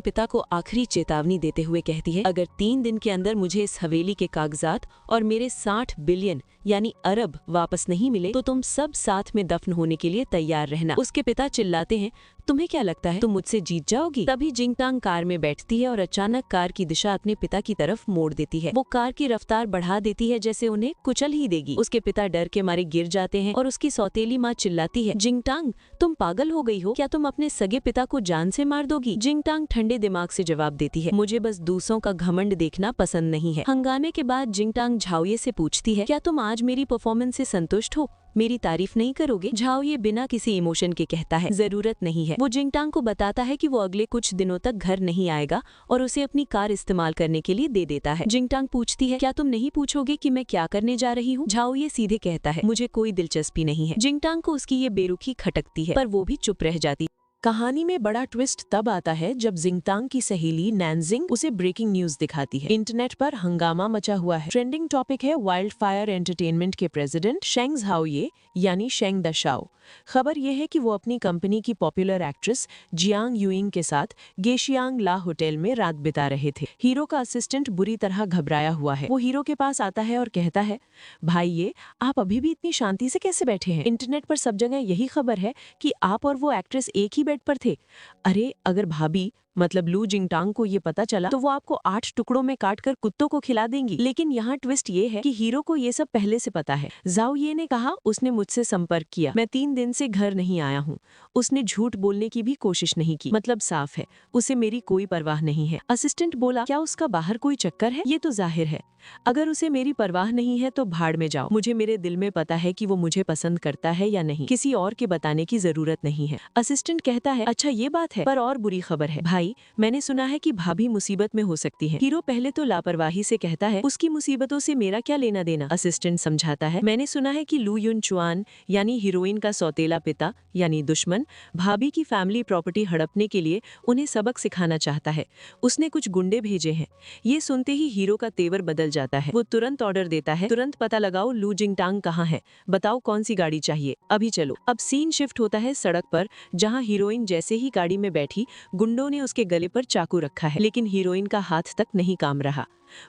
पिता को आखिरी चेतावनी देते हुए कहती है अगर 3 दिन के अंदर मुझे इस हवेली के कागजात और मेरे 60 बिलियन यानी अरब वापस नहीं मिले तो तुम सब साथ में दफन होने के लिए तैयार रहना। उसके पिता चिल्लाते हैं तुम्हें क्या लगता है तुम मुझसे जीत जाओगी? तभी जिंगटांग कार में बैठती है और अचानक कार की दिशा अपने पिता की तरफ मोड़ देती है। वो कार की रफ्तार बढ़ा देती है जैसे उन्हें कुचल ही देगी। उसके पिता डर के मारे गिर जाते हैं और उसकी सौतेली माँ चिल्लाती है जिंगटांग तुम पागल हो गई हो क्या? तुम अपने सगे पिता को जान से मार दोगी? जिंगटांग ठंडे दिमाग से जवाब देती है मुझे बस दूसरों का घमंड देखना पसंद नहीं है। हंगामे के बाद जिंगटांग झाओये से पूछती है क्या तुम आज मेरी परफॉर्मेंस से संतुष्ट हो? मेरी तारीफ नहीं करोगे? झाओये बिना किसी इमोशन के कहता है जरूरत नहीं है। वो जिंगटांग को बताता है कि वो अगले कुछ दिनों तक घर नहीं आएगा और उसे अपनी कार इस्तेमाल करने के लिए दे देता है। जिंगटांग पूछती है क्या तुम नहीं पूछोगे कि मैं क्या करने जा रही हूँ? झाओये सीधे कहता है मुझे कोई दिलचस्पी नहीं है। जिंगटांग को उसकी ये बेरुखी खटकती है पर वो भी चुप रह जाती। कहानी में बड़ा ट्विस्ट तब आता है जब जिंगटांग की सहेली नैनजिंग उसे ब्रेकिंग न्यूज दिखाती है। इंटरनेट पर हंगामा मचा हुआ है। ट्रेंडिंग टॉपिक है वाइल्ड फायर एंटरटेनमेंट के प्रेसिडेंट शेंग झाओये यानी शेंग दशाओ। खबर यह है कि वो अपनी कंपनी की पॉपुलर एक्ट्रेस जियांग यूइंग के साथ गेशियांग ला होटल में रात बिता रहे थे। हीरो का असिस्टेंट बुरी तरह घबराया हुआ है। वो हीरो के पास आता है और कहता है भाई ये आप अभी भी इतनी शांति से कैसे बैठे हैं? इंटरनेट पर सब जगह यही खबर है कि आप और वो एक्ट्रेस एक ही बेड पर थे। अरे अगर भाभी मतलब लू जिंगटांग को ये पता चला तो वो आपको 8 टुकड़ों में काटकर कुत्तों को खिला देंगी। लेकिन यहाँ ट्विस्ट ये है कि हीरो को ये सब पहले से पता है। जाओ ये ने कहा उसने मुझसे संपर्क किया, मैं 3 दिन से घर नहीं आया हूँ। उसने झूठ बोलने की भी कोशिश नहीं की, मतलब साफ है उसे मेरी कोई परवाह नहीं है। असिस्टेंट बोला, क्या उसका बाहर कोई चक्कर है? ये तो जाहिर है, अगर उसे मेरी परवाह नहीं है तो भाड़ में जाओ। मुझे मेरे दिल में पता है कि वो मुझे पसंद करता है या नहीं, किसी और के बताने की जरूरत नहीं है। असिस्टेंट कहता है, अच्छा ये बात है, पर और बुरी खबर है भाई, मैंने सुना है कि भाभी मुसीबत में हो सकती है। हीरो पहले तो लापरवाही से कहता है, उसकी मुसीबतों से मेरा क्या लेना देना। असिस्टेंट समझाता है, मैंने सुना है कि लू युन चुआन यानी हीरोइन का सौतेला पिता यानी दुश्मन भाभी की फैमिली प्रॉपर्टी हड़पने के लिए उन्हें सबक सिखाना चाहता है। उसने कुछ गुंडे भेजे हैं। ये सुनते ही हीरो का तेवर बदल जाता है। वो तुरंत ऑर्डर देता है, तुरंत पता लगाओ लू जिंगटांग कहाँ है, बताओ कौन सी गाड़ी चाहिए, अभी चलो। अब सीन शिफ्ट होता है सड़क पर, जहाँ हीरोइन जैसे ही गाड़ी में बैठी गुंडों ने उसके गले पर चाकू रखा है, लेकिन हीरोइन का हाथ तक नहीं काम रहा।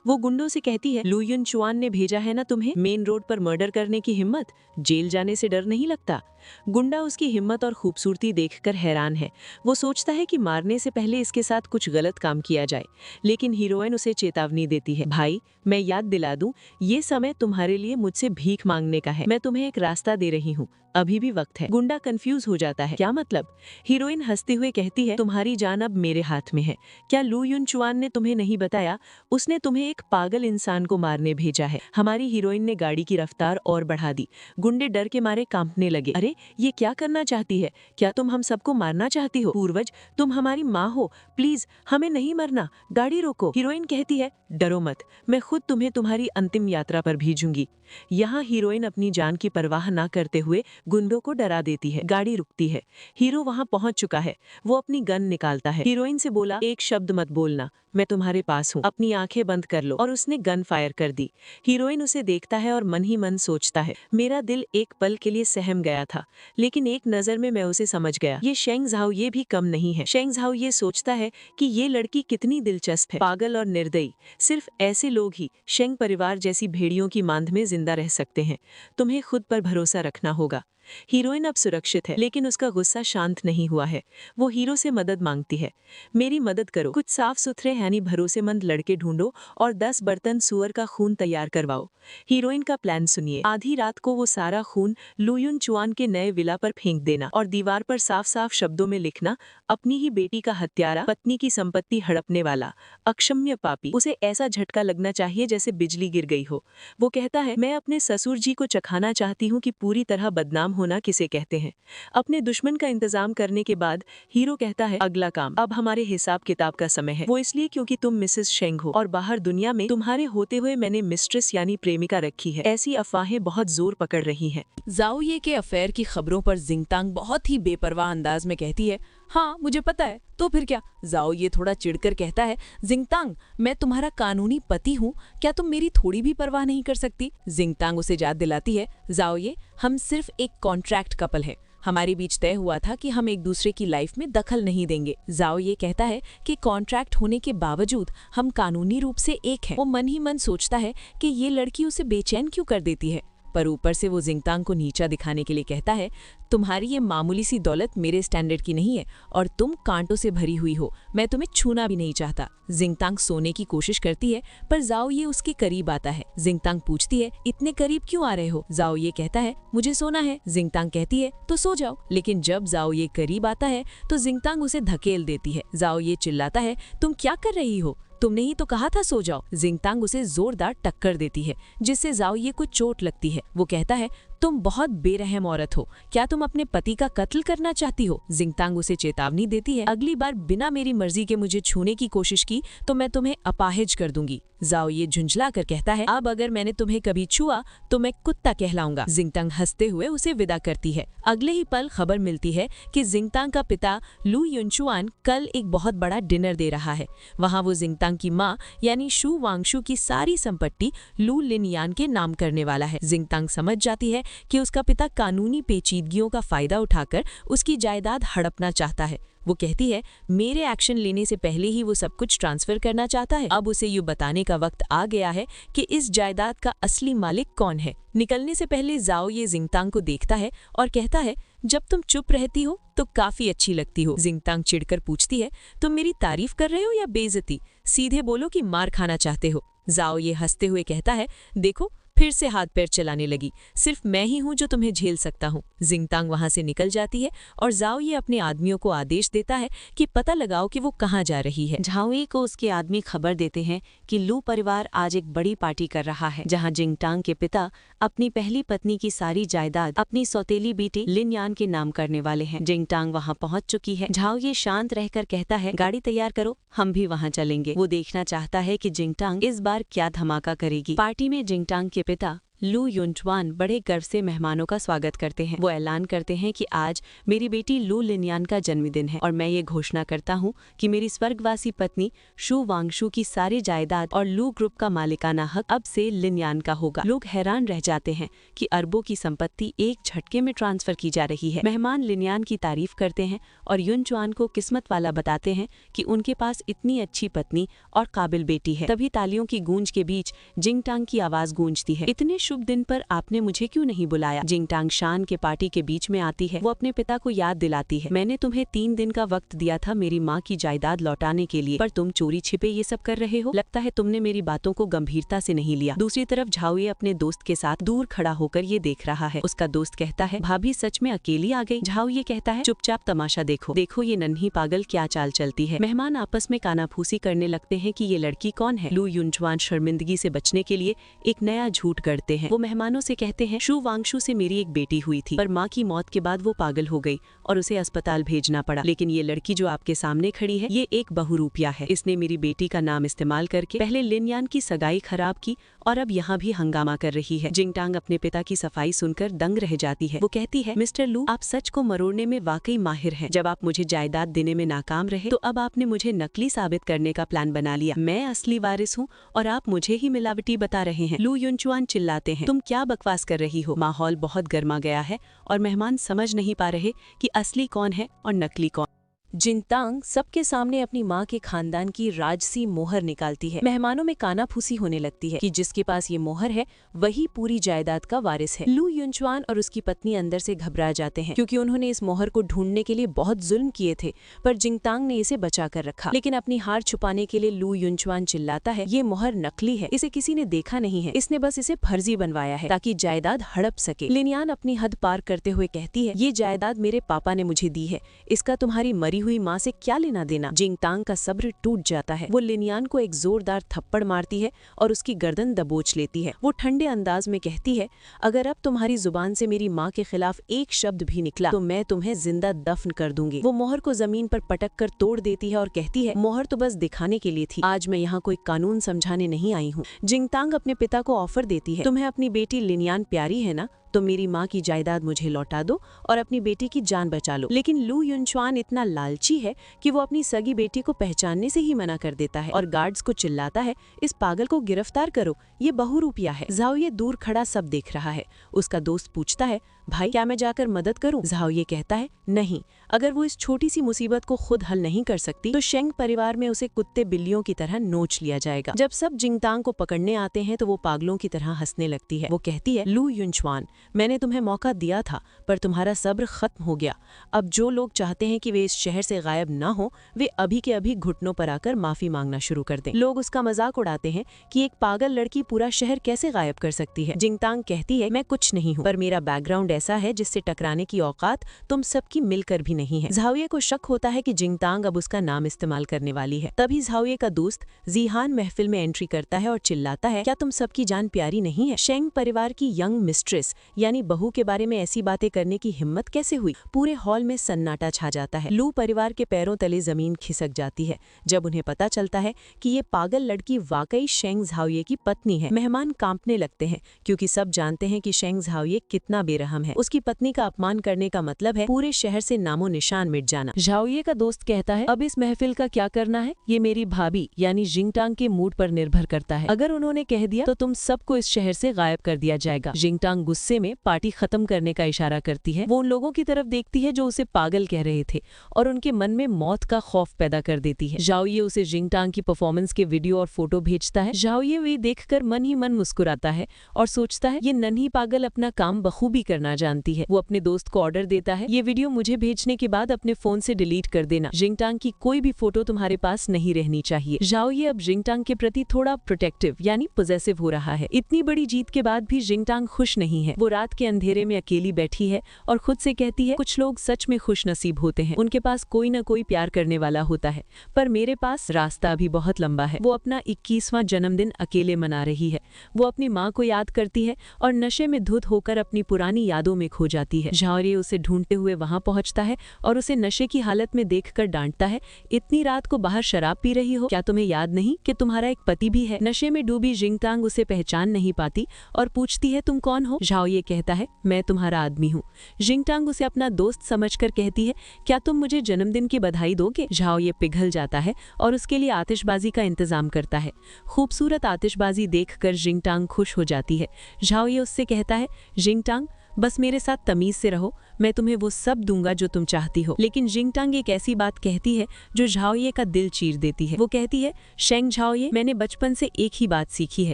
वो गुंडों से कहती है, लू युन चुआन ने भेजा है ना तुम्हें मेन रोड पर मर्डर करने की हिम्मत, जेल जाने से डर नहीं लगता। गुंडा उसकी हिम्मत और खूबसूरती देखकर हैरान है। वो सोचता है कि मारने से पहले इसके साथ कुछ गलत काम किया जाए, लेकिन हीरोइन उसे चेतावनी देती है, भाई मैं याद दिला दूं, ये समय तुम्हारे लिए मुझसे भीख मांगने का है, मैं तुम्हें एक रास्ता दे रही हूँ, अभी भी वक्त है। गुंडा कंफ्यूज हो जाता है, क्या मतलब? हीरोइन हंसते हुए कहती है, तुम्हारी जान अब मेरे हाथ में है। क्या लू युन चुआन ने तुम्हें नहीं बताया? उसने तुम्हें एक पागल इंसान को मारने भेजा है। हमारी हीरोइन ने गाड़ी की रफ्तार और बढ़ा दी। गुंडे डर के मारे कांपने लगे। अरे ये क्या करना चाहती है? क्या तुम हम सबको मारना चाहती हो? पूर्वज तुम हमारी माँ हो, प्लीज हमें नहीं मरना, गाड़ी रोको। हीरोइन कहती है, डरो मत, मैं खुद तुम्हें तुम्हारी अंतिम यात्रा पर भेजूंगी। यहाँ हीरोइन अपनी जान की परवाह ना करते हुए गुंडों को डरा देती है। गाड़ी रुकती है, हीरो वहां पहुंच चुका है। वो अपनी गन निकालता है। हीरोइन से बोला, एक शब्द मत बोलना, मैं तुम्हारे पास हूँ, अपनी आंखें बंद कर लो। और उसने गन फायर कर दी। हीरोइन उसे देखता है और मन ही मन सोचता है, मेरा दिल एक पल के लिए सहम गया था, लेकिन एक नजर में मैं उसे समझ गया। ये शेंग झाओ ये भी कम नहीं है। शेंग झाओ ये सोचता है कि ये लड़की कितनी दिलचस्प है, पागल और निर्दयी। सिर्फ ऐसे लोग ही शेंग परिवार जैसी भेड़ियों की मांद में जिंदा रह सकते हैं। तुम्हें खुद पर भरोसा रखना होगा। हीरोइन अब सुरक्षित है, लेकिन उसका गुस्सा शांत नहीं हुआ है। वो हीरो से मदद मांगती है, मेरी मदद करो, कुछ साफ सुथरे यानी भरोसेमंद लड़के ढूंढो और 10 बर्तन सुअर का खून तैयार करवाओ। हीरोइन का प्लान सुनिए, आधी रात को वो सारा खून लू युन चुआन के नए विला पर फेंक देना और दीवार पर साफ साफ शब्दों में लिखना, अपनी ही बेटी का हत्यारा, पत्नी की संपत्ति हड़पने वाला, अक्षम्य पापी। उसे ऐसा झटका लगना चाहिए जैसे बिजली गिर गई हो। वो कहता है, मैं अपने ससुर जी को चखाना चाहती हूँ कि पूरी तरह बदनाम होना किसे कहते हैं। अपने दुश्मन का इंतजाम करने के बाद हीरो कहता है, अगला काम, अब हमारे हिसाब किताब का समय है। वो इसलिए क्योंकि तुम मिसेस शेंग हो और बाहर दुनिया में तुम्हारे होते हुए मैंने मिस्ट्रेस यानी प्रेमिका रखी है। ऐसी अफवाहें बहुत जोर पकड़ रही हैं। जाओ ये के अफेयर की खबरों पर जिंगतांग बहुत ही बेपरवाह अंदाज में कहती है, हाँ मुझे पता है, तो फिर क्या? जाओ ये थोड़ा चिढ़कर कहता है, जिंगतांग मैं तुम्हारा कानूनी पति हूँ, क्या तुम मेरी थोड़ी भी परवाह नहीं कर सकती? जिंगतांग उसे याद दिलाती है, जाओ ये हम सिर्फ एक कॉन्ट्रैक्ट कपल है, हमारे बीच तय हुआ था कि हम एक दूसरे की लाइफ में दखल नहीं देंगे। जाओ ये कहता है कि कॉन्ट्रैक्ट होने के बावजूद हम कानूनी रूप से एक हैं। वो मन ही मन सोचता है कि ये लड़की उसे बेचैन क्यों कर देती है, पर ऊपर से वो जिंगतांग को नीचा दिखाने के लिए कहता है, तुम्हारी ये मामूली सी दौलत मेरे स्टैंडर्ड की नहीं है और तुम कांटों से भरी हुई हो, मैं तुम्हें छूना भी नहीं चाहता। जिंगतांग सोने की कोशिश करती है, पर जाओ ये उसके करीब आता है। जिंगतांग पूछती है, इतने करीब क्यों आ रहे हो? जाओ ये कहता है, मुझे सोना है। जिंगतांग कहती है, तो सो जाओ। लेकिन जब जाओ ये करीब आता है तो जिंगतांग उसे धकेल देती है। जाओ ये चिल्लाता है, तुम क्या कर रही हो, तुमने ही तो कहा था सो जाओ। जिंगतांग उसे जोरदार टक्कर देती है, जिससे जाओ ये को चोट लगती है। वो कहता है, तुम बहुत बेरहम औरत हो, क्या तुम अपने पति का कत्ल करना चाहती हो? जिंगतांग उसे चेतावनी देती है, अगली बार बिना मेरी मर्जी के मुझे छूने की कोशिश की तो मैं तुम्हें अपाहिज कर दूंगी। जाओ ये झुंझला कर कहता है, अब अगर मैंने तुम्हें कभी छुआ तो मैं कुत्ता कहलाऊंगा। जिंगतांग हंसते हुए उसे विदा करती है। अगले ही पल खबर मिलती है कि जिंगतांग का पिता लू युन चुआन कल एक बहुत बड़ा डिनर दे रहा है। वहाँ वो जिंगतांग की माँ यानी शू वांगशू की सारी संपत्ति लू लिनयान के नाम करने वाला है। जिंगतांग समझ जाती है कि उसका पिता कानूनी पेचीदगियों का फायदा उठाकर उसकी जायदाद हड़पना चाहता है। वो कहती है, मेरे एक्शन लेने से पहले ही वो सब कुछ ट्रांसफर करना चाहता है। अब उसे ये बताने का वक्त आ गया है कि इस जायदाद का असली मालिक कौन है। निकलने से पहले जाओ ये जिंगतांग को देखता है और कहता है, जब तुम चुप रहती हो तो काफी अच्छी लगती हो। जिंगतांग चिढ़कर पूछती है, तुम मेरी तारीफ कर रहे हो या बेइज्जती? सीधे बोलो कि मार खाना चाहते हो। जाओ ये हंसते हुए कहता है, देखो फिर से हाथ पैर चलाने लगी। सिर्फ मैं ही हूँ जो तुम्हें झेल सकता हूँ। जिंगतांग वहां से निकल जाती है और जाओ ये अपने आदमियों को आदेश देता है कि पता लगाओ कि वो कहाँ जा रही है। झाओये को उसके आदमी खबर देते हैं कि लू परिवार आज एक बड़ी पार्टी कर रहा है, जहां जिंगटांग के पिता अपनी पहली पत्नी की सारी जायदाद अपनी सौतेली बेटी लिनयान के नाम करने वाले हैं। जिंगटांग वहां पहुंच चुकी है। झाओये शांत रहकर कहता है, गाड़ी तैयार करो, हम भी वहां चलेंगे। वो देखना चाहता है कि जिंगटांग इस बार क्या धमाका करेगी। पार्टी में जिंगटांग के पिता लू युनचुआन बड़े गर्व से मेहमानों का स्वागत करते हैं। वो ऐलान करते हैं कि आज मेरी बेटी लू लिनयान का जन्मदिन है और मैं ये घोषणा करता हूँ कि मेरी स्वर्गवासी पत्नी शू वांगशू की सारी जायदाद और लू ग्रुप का मालिकाना हक अब से लिनयान का होगा। लोग हैरान रह जाते हैं कि अरबों की संपत्ति एक झटके में ट्रांसफर की जा रही है। मेहमान लिनयान की तारीफ करते हैं और युनचुआन को किस्मत वाला बताते हैं कि उनके पास इतनी अच्छी पत्नी और काबिल बेटी है। तभी तालियों की गूंज के बीच जिंगटांग की आवाज गूंजती है, इतने शुभ दिन पर आपने मुझे क्यों नहीं बुलाया? जिंगटांग शान के पार्टी के बीच में आती है। वो अपने पिता को याद दिलाती है, मैंने तुम्हें 3 दिन का वक्त दिया था मेरी माँ की जायदाद लौटाने के लिए, पर तुम चोरी छिपे ये सब कर रहे हो। लगता है तुमने मेरी बातों को गंभीरता से नहीं लिया। दूसरी तरफ झाओये अपने दोस्त के साथ दूर खड़ा होकर ये देख रहा है। उसका दोस्त कहता है, भाभी सच में अकेली आ गई? झाओये कहता है, चुपचाप तमाशा देखो, देखो ये नन्ही पागल क्या चाल चलती है। मेहमान आपस में कानाफूसी करने लगते हैं कि ये लड़की कौन है। लू युनचुआन शर्मिंदगी से बचने के लिए एक नया झूठ गढ़ते हैं। वो मेहमानों से कहते हैं, शू वांगशू से मेरी एक बेटी हुई थी, पर माँ की मौत के बाद वो पागल हो गई और उसे अस्पताल भेजना पड़ा। लेकिन ये लड़की जो आपके सामने खड़ी है, ये एक बहुरूपिया है। इसने मेरी बेटी का नाम इस्तेमाल करके पहले लिनयान की सगाई खराब की और अब यहाँ भी हंगामा कर रही है। जिंगटांग अपने पिता की सफाई सुनकर दंग रह जाती है। वो कहती है, मिस्टर लू, आप सच को मरोड़ने में वाकई माहिर हैं। जब आप मुझे जायदाद देने में नाकाम रहे तो अब आपने मुझे नकली साबित करने का प्लान बना लिया। मैं असली वारिस हूँ और आप मुझे ही मिलावटी बता रहे हैं। लू युनचुआन चिल्लाते हैं, तुम क्या बकवास कर रही हो? माहौल बहुत गर्मा गया है और मेहमान समझ नहीं पा रहे कि असली कौन है और नकली कौन। जिंगतांग सबके सामने अपनी माँ के खानदान की राजसी मोहर निकालती है। मेहमानों में कानाफूसी होने लगती है कि जिसके पास ये मोहर है वही पूरी जायदाद का वारिस है। लू युनचुआन और उसकी पत्नी अंदर से घबरा जाते हैं क्योंकि उन्होंने इस मोहर को ढूंढने के लिए बहुत जुल्म किए थे, पर जिंगतांग ने इसे बचा कर रखा। लेकिन अपनी हार छुपाने के लिए लू युनचुआन चिल्लाता है, ये मोहर नकली है, इसे किसी ने देखा नहीं है, इसने बस इसे फर्जी बनवाया है ताकि जायदाद हड़प सके। लिनयान अपनी हद पार करते हुए कहती है, ये जायदाद मेरे पापा ने मुझे दी है, इसका तुम्हारी मरी हुई माँ से क्या लेना देना? जिंगतांग का सब्र टूट जाता है। वो लिनयान को एक जोरदार थप्पड़ मारती है और उसकी गर्दन दबोच लेती है। वो ठंडे अंदाज में कहती है, अगर अब तुम्हारी जुबान से मेरी माँ के खिलाफ एक शब्द भी निकला तो मैं तुम्हें जिंदा दफन कर दूंगी। वो मोहर को जमीन पर पटक कर तोड़ देती है और कहती है, मोहर तो बस दिखाने के लिए थी, आज मैं यहाँ कोई कानून समझाने नहीं आई हूँ। जिंगतांग अपने पिता को ऑफर देती है, तुम्हें अपनी बेटी लिनयान प्यारी है ना, तो मेरी माँ की जायदाद मुझे लौटा दो और अपनी बेटी की जान बचा लो। लेकिन लू युनचुआन इतना लालची है कि वो अपनी सगी बेटी को पहचानने से ही मना कर देता है और गार्ड्स को चिल्लाता है, इस पागल को गिरफ्तार करो, ये बहुरूपिया है। झाओये दूर खड़ा सब देख रहा है। उसका दोस्त पूछता है, भाई क्या मैं जाकर मदद करूं? झाओये कहता है, नहीं, अगर वो इस छोटी सी मुसीबत को खुद हल नहीं कर सकती तो शेंग परिवार में उसे कुत्ते बिल्लियों की तरह नोच लिया जाएगा। जब सब जिंगतांग को पकड़ने आते हैं तो वो पागलों की तरह हंसने लगती है। वो कहती है, लू युनचुआन, मैंने तुम्हें मौका दिया था पर तुम्हारा सब्र खत्म हो गया। अब जो लोग चाहते हैं कि वे इस शहर से गायब ना हो, वे अभी के अभी घुटनों पर आकर माफी मांगना शुरू कर दें। लोग उसका मजाक उड़ाते हैं कि एक पागल लड़की पूरा शहर कैसे गायब कर सकती है। जिंगतांग कहती है, मैं कुछ नहीं हूँ, पर मेरा बैकग्राउंड ऐसा है जिससे टकराने की औकात तुम सबकी मिलकर भी नहीं है। झाओये को शक होता है कि जिंगतांग अब उसका नाम इस्तेमाल करने वाली है। तभी झाओये का दोस्त जीहान महफिल में एंट्री करता है और चिल्लाता है, क्या तुम सबकी जान प्यारी नहीं है? शेंग परिवार की यंग मिस्ट्रेस यानी बहू के बारे में ऐसी बातें करने की हिम्मत कैसे हुई? पूरे हॉल में सन्नाटा छा जाता है। लू परिवार के पैरों तले जमीन खिसक जाती है जब उन्हें पता चलता है कि ये पागल लड़की वाकई शेंग झाओये की पत्नी है। मेहमान कांपने लगते हैं क्योंकि सब जानते हैं कि शेंग झाओये कितना बेरहम है। उसकी पत्नी का अपमान करने का मतलब है पूरे शहर से नामो निशान मिट जाना। झाओये का दोस्त कहता है, अब इस महफिल का क्या करना है ये मेरी भाभी यानी जिंगटांग के मूड पर निर्भर करता है। अगर उन्होंने कह दिया तो तुम सबको इस शहर से गायब कर दिया जाएगा। जिंगटांग गुस्से गुस्से में पार्टी खत्म करने का इशारा करती है। वो उन लोगों की तरफ देखती है जो उसे पागल कह रहे थे और उनके मन में मौत का खौफ पैदा कर देती है। झाओ ये उसे जिंगटांग की परफॉर्मेंस के वीडियो और फोटो भेजता है। झाओ ये वे देखकर मन ही मन मुस्कुराता है और सोचता है ये नन्ही पागल अपना काम बखूबी करना जानती है। वो अपने दोस्त को ऑर्डर देता है, ये वीडियो मुझे भेजने के बाद अपने फोन से डिलीट कर देना। जिंगटांग की कोई भी फोटो तुम्हारे पास नहीं रहनी चाहिए। झाओ ये अब जिंगटांग के प्रति थोड़ा प्रोटेक्टिव यानी पॉजेसिव हो रहा है। इतनी बड़ी जीत के बाद भी जिंगटांग खुश नहीं है। वो रात के अंधेरे में अकेली बैठी है और खुद से कहती है कुछ लोग सच में खुश नसीब होते हैं, उनके पास कोई न कोई प्यार करने वाला होता है, पर मेरे पास रास्ता अभी बहुत लंबा है। वो अपना 21वां जन्मदिन अकेले मना रही है। वो अपनी माँ को याद करती है और नशे में धुत होकर अपनी पुरानी यादों में खो जाती है। झाओ ये उसे ढूंढते हुए वहां पहुंचता है और उसे नशे की हालत में देखकर डांटता है, इतनी रात को बाहर शराब पी रही हो, क्या तुम्हें याद नहीं कि तुम्हारा एक पति भी है? नशे में डूबी जिंगटांग उसे पहचान नहीं पाती और पूछती है तुम कौन हो? झाओ ये कहता है मैं तुम्हारा आदमी हूँ। जिंगटांग उसे अपना दोस्त समझकर कहती है क्या तुम मुझे जन्मदिन की बधाई दोगे? झाओ ये पिघल जाता है और उसके लिए आतिशबाजी का इंतजाम करता है। खूबसूरत आतिशबाजी देखकर जिंगटांग खुश हो जाती है। झाओ ये उससे कहता है जिंगटांग बस मेरे साथ तमीज से रहो, मैं तुम्हें वो सब दूंगा जो तुम चाहती हो। लेकिन जिंगटांग एक ऐसी बात कहती है जो झाओ ये का दिल चीर देती है। वो कहती है शेंग झाओ ये, मैंने बचपन से एक ही बात सीखी है,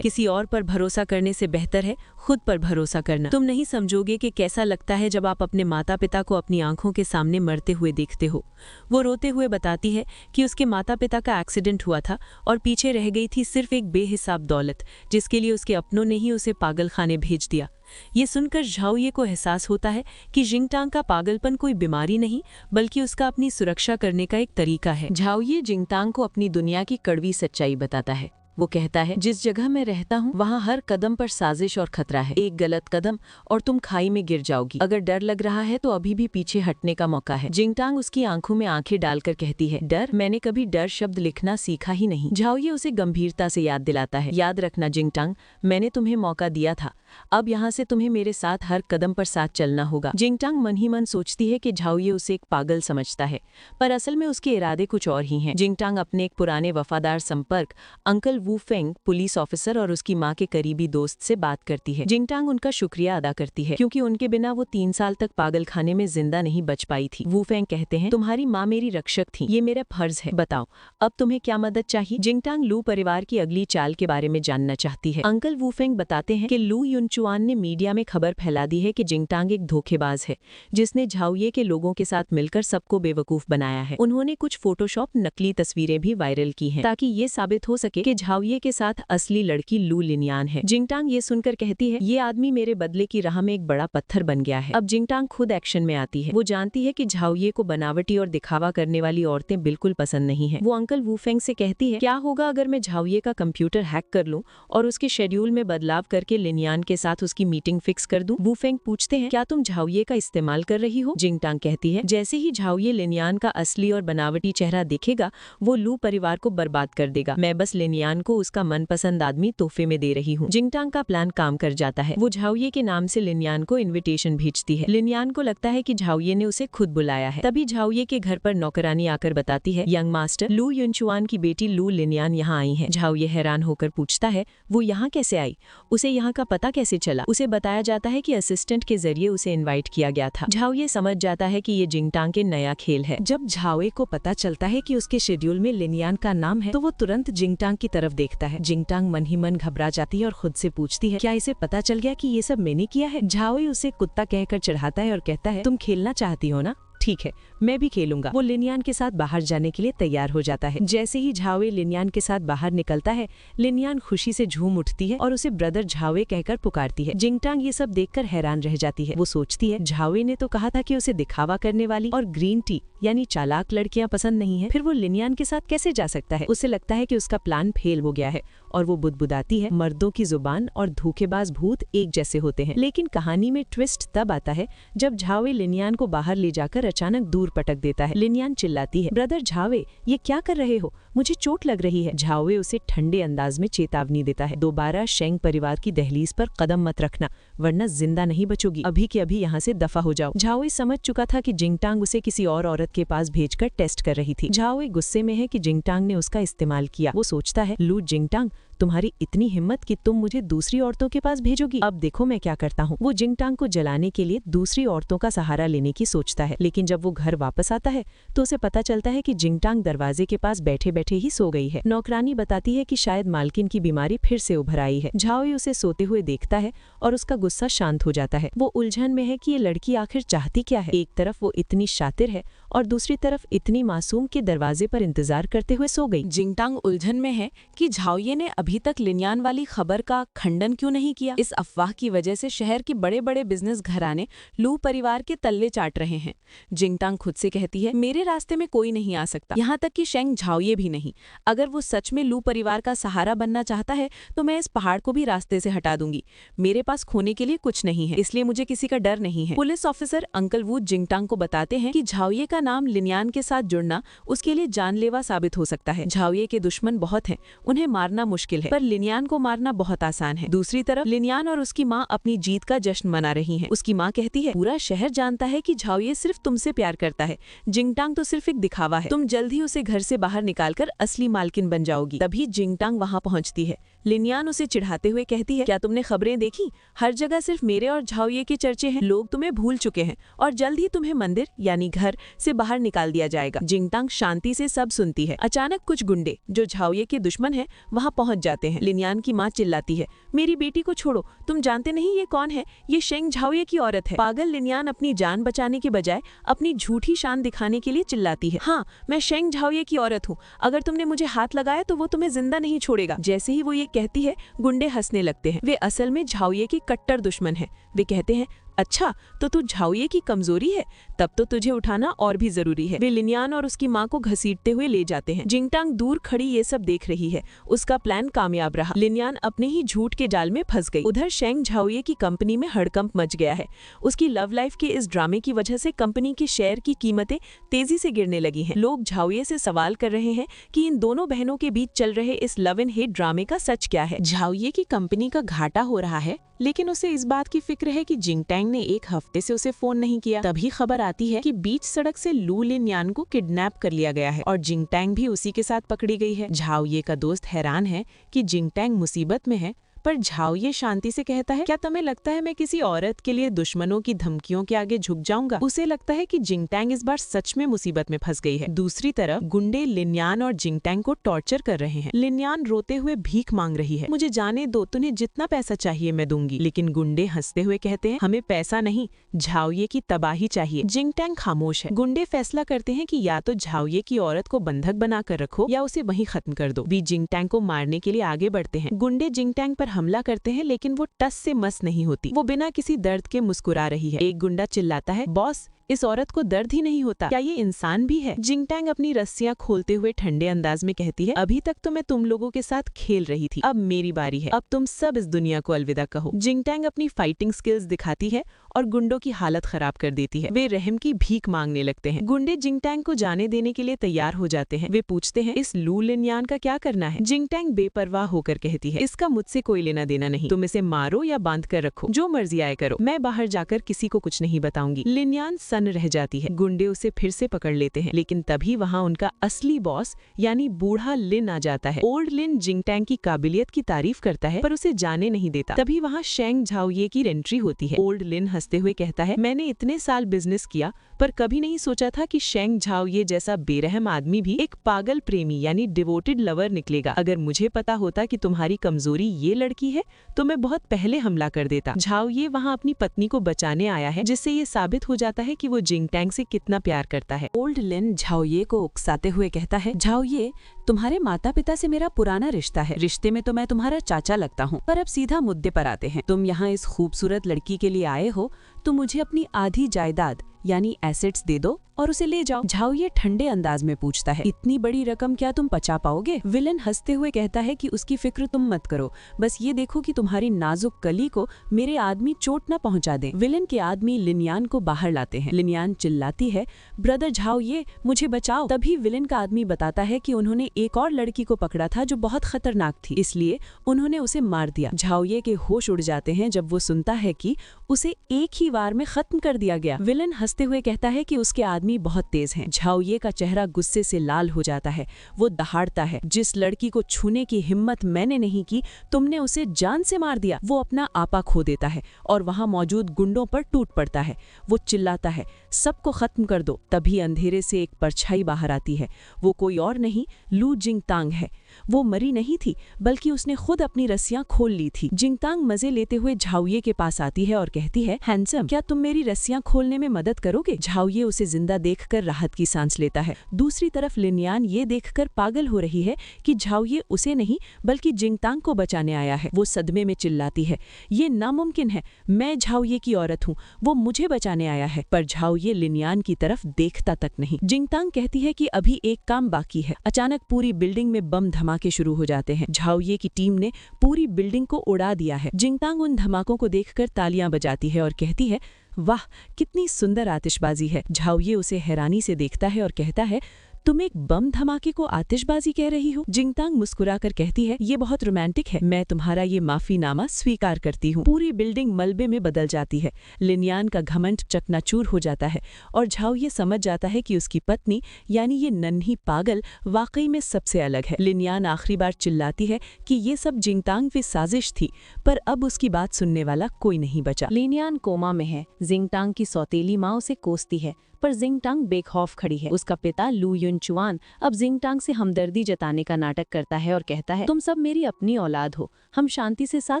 किसी और पर भरोसा करने से बेहतर है खुद पर भरोसा करना। तुम नहीं समझोगे कि कैसा लगता है जब आप अपने माता पिता को अपनी आंखों के सामने मरते हुए देखते हो। वो रोते हुए बताती है कि उसके माता पिता का एक्सीडेंट हुआ था और पीछे रह गई थी सिर्फ एक बेहिसाब दौलत, जिसके लिए उसके अपनों ने ही उसे पागल खाने भेज दिया। ये सुनकर झाओ ये को एहसास होता है कि जिंगटांग का पागलपन कोई बीमारी नहीं बल्कि उसका अपनी सुरक्षा करने का एक तरीका है। झाओ ये जिंगटांग को अपनी दुनिया की कड़वी सच्चाई बताता है। वो कहता है जिस जगह मैं रहता हूँ वहाँ हर कदम पर साजिश और खतरा है। एक गलत कदम और तुम खाई में गिर जाओगी। अगर डर लग रहा है तो अभी भी पीछे हटने का मौका है। जिंगटांग उसकी आंखों में आंखें डालकर कहती है डर? मैंने कभी डर शब्द लिखना सीखा ही नहीं। झाओ ये उसे गंभीरता से याद दिलाता है, याद रखना जिंगटांग, मैंने तुम्हें मौका दिया था, अब यहाँ से तुम्हें मेरे साथ हर कदम पर साथ चलना होगा। जिंगटांग मन ही मन सोचती है कि झाओ ये उसे एक पागल समझता है, पर असल में उसके इरादे कुछ और ही हैं। जिंगटांग अपने एक पुराने वफादार संपर्क अंकल वू फेंग, पुलिस ऑफिसर और उसकी माँ के करीबी दोस्त से बात करती है। जिंगटांग उनका शुक्रिया अदा करती है क्योंकि उनके बिना वो 3 साल तक पागल खाने में जिंदा नहीं बच पाई थी। वू फेंग कहते हैं तुम्हारी माँ मेरी रक्षक थी, ये मेरा फर्ज है, बताओ अब तुम्हें क्या मदद चाहिए? जिंगटांग लू परिवार की अगली चाल के बारे में जानना चाहती है। अंकल वू फेंग बताते हैं कि लू युनचुआन ने मीडिया में खबर फैला दी है कि जिंगटांग एक धोखेबाज है जिसने झाओ ये के लोगों के साथ मिलकर सबको बेवकूफ बनाया है। उन्होंने कुछ फोटोशॉप नकली तस्वीरें भी वायरल की हैं ताकि ये साबित हो सके कि झाओ ये के साथ असली लड़की लू लिनियान है। जिंगटांग ये सुनकर कहती है ये आदमी मेरे बदले की राह में एक बड़ा पत्थर बन गया है। अब जिंगटांग खुद एक्शन में आती है। वो जानती है कि झाओ ये को बनावटी और दिखावा करने वाली औरतें बिल्कुल पसंद नहीं है। वो अंकल वू फेंग से कहती है क्या होगा अगर मैं झाओ ये का कंप्यूटर हैक कर लूं और उसके शेड्यूल में बदलाव करके लिनियान के साथ उसकी मीटिंग फिक्स कर दूं? वू फेंग पूछते हैं क्या तुम झाओ ये का इस्तेमाल कर रही हो? जिंगटांग कहती है जैसे ही झाओ ये लिनियान का असली और बनावटी चेहरा दिखेगा वो लू परिवार को बर्बाद कर देगा। मैं बस लिनियान को उसका मनपसंद आदमी तोहफे में दे रही हूँ। जिंगटांग का प्लान काम कर जाता है। वो झाओ ये के नाम से लिनियान को इन्विटेशन भेजती है। लिनियान को लगता है कि झाओ ये ने उसे खुद बुलाया है। तभी झाओ ये के घर पर नौकरानी आकर बताती है यंग मास्टर लू युनचुआन की बेटी लू लिनियान यहाँ आई है। झाओ ये हैरान होकर पूछता है वो यहाँ कैसे आई, उसे यहाँ का पता कैसे चला? उसे बताया जाता है कि असिस्टेंट के जरिए उसे इनवाइट किया गया था। झाओ ये समझ जाता है कि ये जिंगटांग के नया खेल है। जब झाओ ये को पता चलता है कि उसके शेड्यूल में लिनियान का नाम है तो वो तुरंत जिंगटांग की तरफ देखता है। जिंगटांग मन ही मन घबरा जाती है और खुद से पूछती है क्या इसे पता चल गया कि ये सब मैंने किया है? झाओ ये उसे कुत्ता कहकर चढ़ाता है और कहता है तुम खेलना चाहती हो ना, ठीक है मैं भी खेलूंगा। वो लिनियान के साथ बाहर जाने के लिए तैयार हो जाता है। जैसे ही झाओ ये लिनियान के साथ बाहर निकलता है लिनियान खुशी से झूम उठती है और उसे ब्रदर झाओ ये कहकर पुकारती है। जिंगटांग ये सब देखकर हैरान रह जाती है। वो सोचती है झाओ ये ने तो कहा था कि उसे दिखावा करने वाली और ग्रीन टी यानी चालाक लड़कियां पसंद नहीं है, फिर वो लिनियान के साथ कैसे जा सकता है? उसे लगता है कि उसका प्लान फेल हो गया है और वो बुदबुदाती है मर्दों की जुबान और धोखेबाज भूत एक जैसे होते हैं। लेकिन कहानी में ट्विस्ट तब आता है जब झाओ ये लिनियान को बाहर ले जाकर अचानक दूर पटक देता है। लिनियान चिल्लाती है ब्रदर झाओ ये क्या कर रहे हो, मुझे चोट लग रही है। झाओये उसे ठंडे अंदाज में चेतावनी देता है, दोबारा शेंग परिवार की दहलीज पर कदम मत रखना, वरना जिंदा नहीं बचोगी। अभी के अभी यहाँ से दफा हो जाओ। झाओये समझ चुका था कि जिंगटांग उसे किसी और औरत के पास भेजकर टेस्ट कर रही थी। झाओये गुस्से में है कि जिंगटांग ने उसका इस्तेमाल किया। वो सोचता है, लू जिंगटांग, तुम्हारी इतनी हिम्मत कि तुम मुझे दूसरी औरतों के पास भेजोगी। अब देखो मैं क्या करता हूँ। वो जिंगटांग को जलाने के लिए दूसरी औरतों का सहारा लेने की सोचता है, लेकिन जब वो घर वापस आता है तो उसे पता चलता है कि जिंगटांग दरवाजे के पास बैठे बैठे ही सो गई है। नौकरानी बताती है कि शायद मालकिन की बीमारी फिर से उभर आई है। झाओये उसे सोते हुए देखता है और उसका गुस्सा शांत हो जाता है। वो उलझन में है कि ये लड़की आखिर चाहती क्या है। एक तरफ वो इतनी शातिर है और दूसरी तरफ इतनी मासूम के दरवाजे पर इंतजार करते हुए सो गई। जिंगटांग उलझन में है कि झाओये ने अभी तक लिनियान वाली खबर का खंडन क्यों नहीं किया। इस अफवाह की वजह से शहर के बड़े बड़े बिजनेस घराने लू परिवार के तल्ले चाट रहे हैं। जिंगटांग खुद से कहती है, मेरे रास्ते में कोई नहीं आ सकता, यहाँ तक कि शेंग झाओये भी नहीं। अगर वो सच में लू परिवार का सहारा बनना चाहता है तो मैं इस पहाड़ को भी रास्ते से हटा दूंगी। मेरे पास खोने के लिए कुछ नहीं है, इसलिए मुझे किसी का डर नहीं है। पुलिस ऑफिसर अंकल वू जिंगटांग को बताते हैं कि झाओये का नाम लिनियान के साथ जुड़ना उसके लिए जानलेवा साबित हो सकता है। झाओये के दुश्मन बहुत हैं, उन्हें मारना मुश्किल है, पर लिनियान को मारना बहुत आसान है। दूसरी तरफ लिनियान और उसकी माँ अपनी जीत का जश्न मना रही हैं। उसकी माँ कहती है, पूरा शहर जानता है कि झाओये सिर्फ तुमसे प्यार करता है, जिंगटांग तो सिर्फ एक दिखावा है। तुम जल्द ही उसे घर से बाहर निकालकर असली मालकिन बन जाओगी। तभी जिंगटांग वहाँ पहुँचती है। लिनियान उसे चिढ़ाते हुए कहती है, क्या तुमने खबरें देखी? हर जगह सिर्फ मेरे और झाओये के चर्चे हैं। लोग तुम्हें भूल चुके हैं और जल्द ही तुम्हें मंदिर यानी घर से बाहर निकाल दिया जाएगा। जिंगटांग शांति से सब सुनती है। अचानक कुछ गुंडे जो झाओये के दुश्मन हैं वहां पहुंच जाते हैं। लिनियान की मां चिल्लाती है, मेरी बेटी को छोड़ो, तुम जानते नहीं ये कौन है? ये शेंग झाओये की औरत है। पागल लिनियान अपनी जान बचाने के बजाय अपनी झूठी शान दिखाने के लिए चिल्लाती है, हाँ मैं शेंग झाओये की औरत हूँ, अगर तुमने मुझे हाथ लगाया तो वो तुम्हें जिंदा नहीं छोड़ेगा। जैसे ही वो ये कहती है गुंडे हंसने लगते हैं। वे असल में झाओये के कट्टर दुश्मन हैं। वे कहते हैं, अच्छा तो तू झाओये की कमजोरी है, तब तो तुझे उठाना और भी जरूरी है। वे लिनियान और उसकी माँ को घसीटते हुए ले जाते हैं। जिंगटांग दूर खड़ी ये सब देख रही है। उसका प्लान कामयाब रहा। लिनियान अपने ही झूठ के जाल में फंस गई। उधर शेंग झाओये की कंपनी में हड़कंप मच गया है। उसकी लव लाइफ के इस ड्रामे की वजह से कंपनी के शेयर की कीमतें तेजी से गिरने लगी हैं। लोग झाओये से सवाल कर रहे हैं कि इन दोनों बहनों के बीच चल रहे इस लव एंड हेट ड्रामे का सच क्या है। झाओये की कंपनी का घाटा हो रहा है, लेकिन उसे इस बात की फिक्र है कि जिंगटांग ने एक हफ्ते से उसे फोन नहीं किया। तभी खबर आती है कि बीच सड़क से लू लिनियान को किडनैप कर लिया गया है और जिंगटांग भी उसी के साथ पकड़ी गई है। झाओये का दोस्त हैरान है कि जिंगटांग मुसीबत में है, पर झाओये शांति से कहता है, क्या तुम्हें लगता है मैं किसी औरत के लिए दुश्मनों की धमकियों के आगे झुक जाऊंगा? उसे लगता है कि जिंगटांग इस बार सच में मुसीबत में फंस गई है। दूसरी तरफ गुंडे लिनियान और जिंगटांग को टॉर्चर कर रहे हैं। लिनियान रोते हुए भीख मांग रही है, मुझे जाने दो, तुम्हें जितना पैसा चाहिए मैं दूंगी। लेकिन गुंडे हंसते हुए कहते हैं, हमें पैसा नहीं, झाओये की तबाही चाहिए। जिंगटांग खामोश है। गुंडे फैसला करते हैं कि या तो झाओये की औरत को बंधक बनाकर रखो या उसे वहीं खत्म कर दो। वे जिंगटांग को मारने के लिए आगे बढ़ते हैं। गुंडे जिंगटांग पर हमला करते हैं, लेकिन वो टस से मस नहीं होती। वो बिना किसी दर्द के मुस्कुरा रही है। एक गुंडा चिल्लाता है, बॉस इस औरत को दर्द ही नहीं होता, क्या ये इंसान भी है? जिंगटांग अपनी रस्सियां खोलते हुए ठंडे अंदाज में कहती है, अभी तक तो मैं तुम लोगों के साथ खेल रही थी, अब मेरी बारी है, अब तुम सब इस दुनिया को अलविदा कहो। जिंगटांग अपनी फाइटिंग स्किल्स दिखाती है और गुंडों की हालत खराब कर देती है। वे रहम की भीख मांगने लगते हैं। गुंडे जिंगटांग को जाने देने के लिए तैयार हो जाते हैं। वे पूछते हैं, इस लू लिनियान का क्या करना है? जिंगटांग बेपरवाह होकर कहती है, इसका मुझसे कोई लेना देना नहीं, तुम इसे मारो या बांध कर रखो, जो मर्जी आए करो, मैं बाहर जाकर किसी को कुछ नहीं बताऊंगी। लिनियान सन्न रह जाती है। गुंडे उसे फिर से पकड़ लेते हैं, लेकिन तभी वहाँ उनका असली बॉस यानी बूढ़ा लिन आ जाता है। ओल्ड लिन जिंगटांग की काबिलियत की तारीफ करता है, पर उसे जाने नहीं देता। तभी वहाँ शेंग झाओये की एंट्री होती है। ओल्ड लिन हंसते हुए कहता है, मैंने इतने साल बिजनेस किया पर कभी नहीं सोचा था कि शेंग झाओये जैसा बेरहम आदमी भी एक पागल प्रेमी यानी डिवोटेड लवर निकलेगा। अगर मुझे पता होता कि तुम्हारी कमजोरी ये लड़की है तो मैं बहुत पहले हमला कर देता। झाओये वहाँ अपनी पत्नी को बचाने आया है, जिससे ये साबित हो जाता है कि वो जिंगटांग से कितना प्यार करता है। ओल्ड लिन झाओये को उकसाते हुए कहता है, झाओये तुम्हारे माता पिता से मेरा पुराना रिश्ता है, रिश्ते में तो मैं तुम्हारा चाचा लगता हूँ, पर अब सीधा मुद्दे पर आते हैं। तुम यहाँ इस खूबसूरत लड़की के लिए आए हो तो मुझे अपनी आधी जायदाद यानी एसेट्स दे दो और उसे ले जाओ। झाओ ये ठंडे अंदाज में पूछता है, इतनी बड़ी रकम क्या तुम पचा पाओगे? विलन हंसते हुए कहता है कि उसकी फिक्र तुम मत करो, बस ये देखो कि तुम्हारी नाजुक कली को मेरे आदमी चोट न पहुंचा दे। विलन के आदमी लिनियान को बाहर लाते हैं। लिनियान चिल्लाती है, ब्रदर झाओ ये, मुझे बचाओ। तभी विलन का आदमी बताता है कि उन्होंने एक और लड़की को पकड़ा था जो बहुत खतरनाक थी, इसलिए उन्होंने उसे मार दिया। झाओ ये के होश उड़ जाते हैं जब वो सुनता है कि उसे एक ही वार में खत्म कर दिया गया। विलन हंसते हुए कहता है कि उसके आदमी बहुत तेज हैं। झाओ ये का चेहरा गुस्से से लाल हो जाता है। वो दहाड़ता है, जिस लड़की को छूने की हिम्मत मैंने नहीं की, तुमने उसे जान से मार दिया। वो अपना आपा खो देता है और वहां मौजूद गुंडों पर टूट पड़ता है। वो चिल्लाता है, सबको खत्म कर दो। तभी अंधेरे से एक परछाई बाहर आती है। वो कोई और नहीं, लू जिंगतांग है। वो मरी नहीं थी, बल्कि उसने खुद अपनी रस्सियां खोल ली थी। जिंगतांग मजे लेते हुए झाओये के पास आती है और कहती है, हैंडसम, क्या तुम मेरी रस्सियां खोलने में मदद करोगे? झाओये उसे जिंदा देखकर राहत की सांस लेता है। दूसरी तरफ लिनियान ये देखकर पागल हो रही है कि झाओये उसे नहीं बल्कि जिंगतांग को बचाने आया है। वो सदमे में चिल्लाती है, ये नामुमकिन है, मैं झाओये की औरत हूँ, वो मुझे बचाने आया है। पर झाओये लिनियान की तरफ देखता तक नहीं। जिंगतांग कहती है कि अभी एक काम बाकी है। अचानक पूरी बिल्डिंग में बम धमाके शुरू हो जाते हैं। झाओये की टीम ने पूरी बिल्डिंग को उड़ा दिया है। जिंगतांग उन धमाकों को देखकर तालियां बजाती है और कहती है, वाह कितनी सुंदर आतिशबाजी है। झाओये उसे हैरानी से देखता है और कहता है, तुम एक बम धमाके को आतिशबाजी कह रही हो? जिंगतांग मुस्कुराकर कहती है, ये बहुत रोमांटिक है, मैं तुम्हारा ये माफीनामा स्वीकार करती हूँ। पूरी बिल्डिंग मलबे में बदल जाती है। लिनियान का घमंड चकनाचूर हो जाता है और झाओ ये समझ जाता है कि उसकी पत्नी यानी ये नन्ही पागल वाकई में सबसे अलग है। लिनियान आखिरी बार चिल्लाती है कि ये सब जिंगतांग की साजिश थी, पर अब उसकी बात सुनने वाला कोई नहीं बचा। लिनियान कोमा में है। जिंगतांग की सौतेली माँ उसे कोसती है, पर जिंगतांग बेखौफ खड़ी है। उसका पिता लू युनचुआन अब जिंगतांग से हमदर्दी जताने का नाटक करता है और कहता है, तुम सब मेरी अपनी औलाद हो, हम शांति से साथ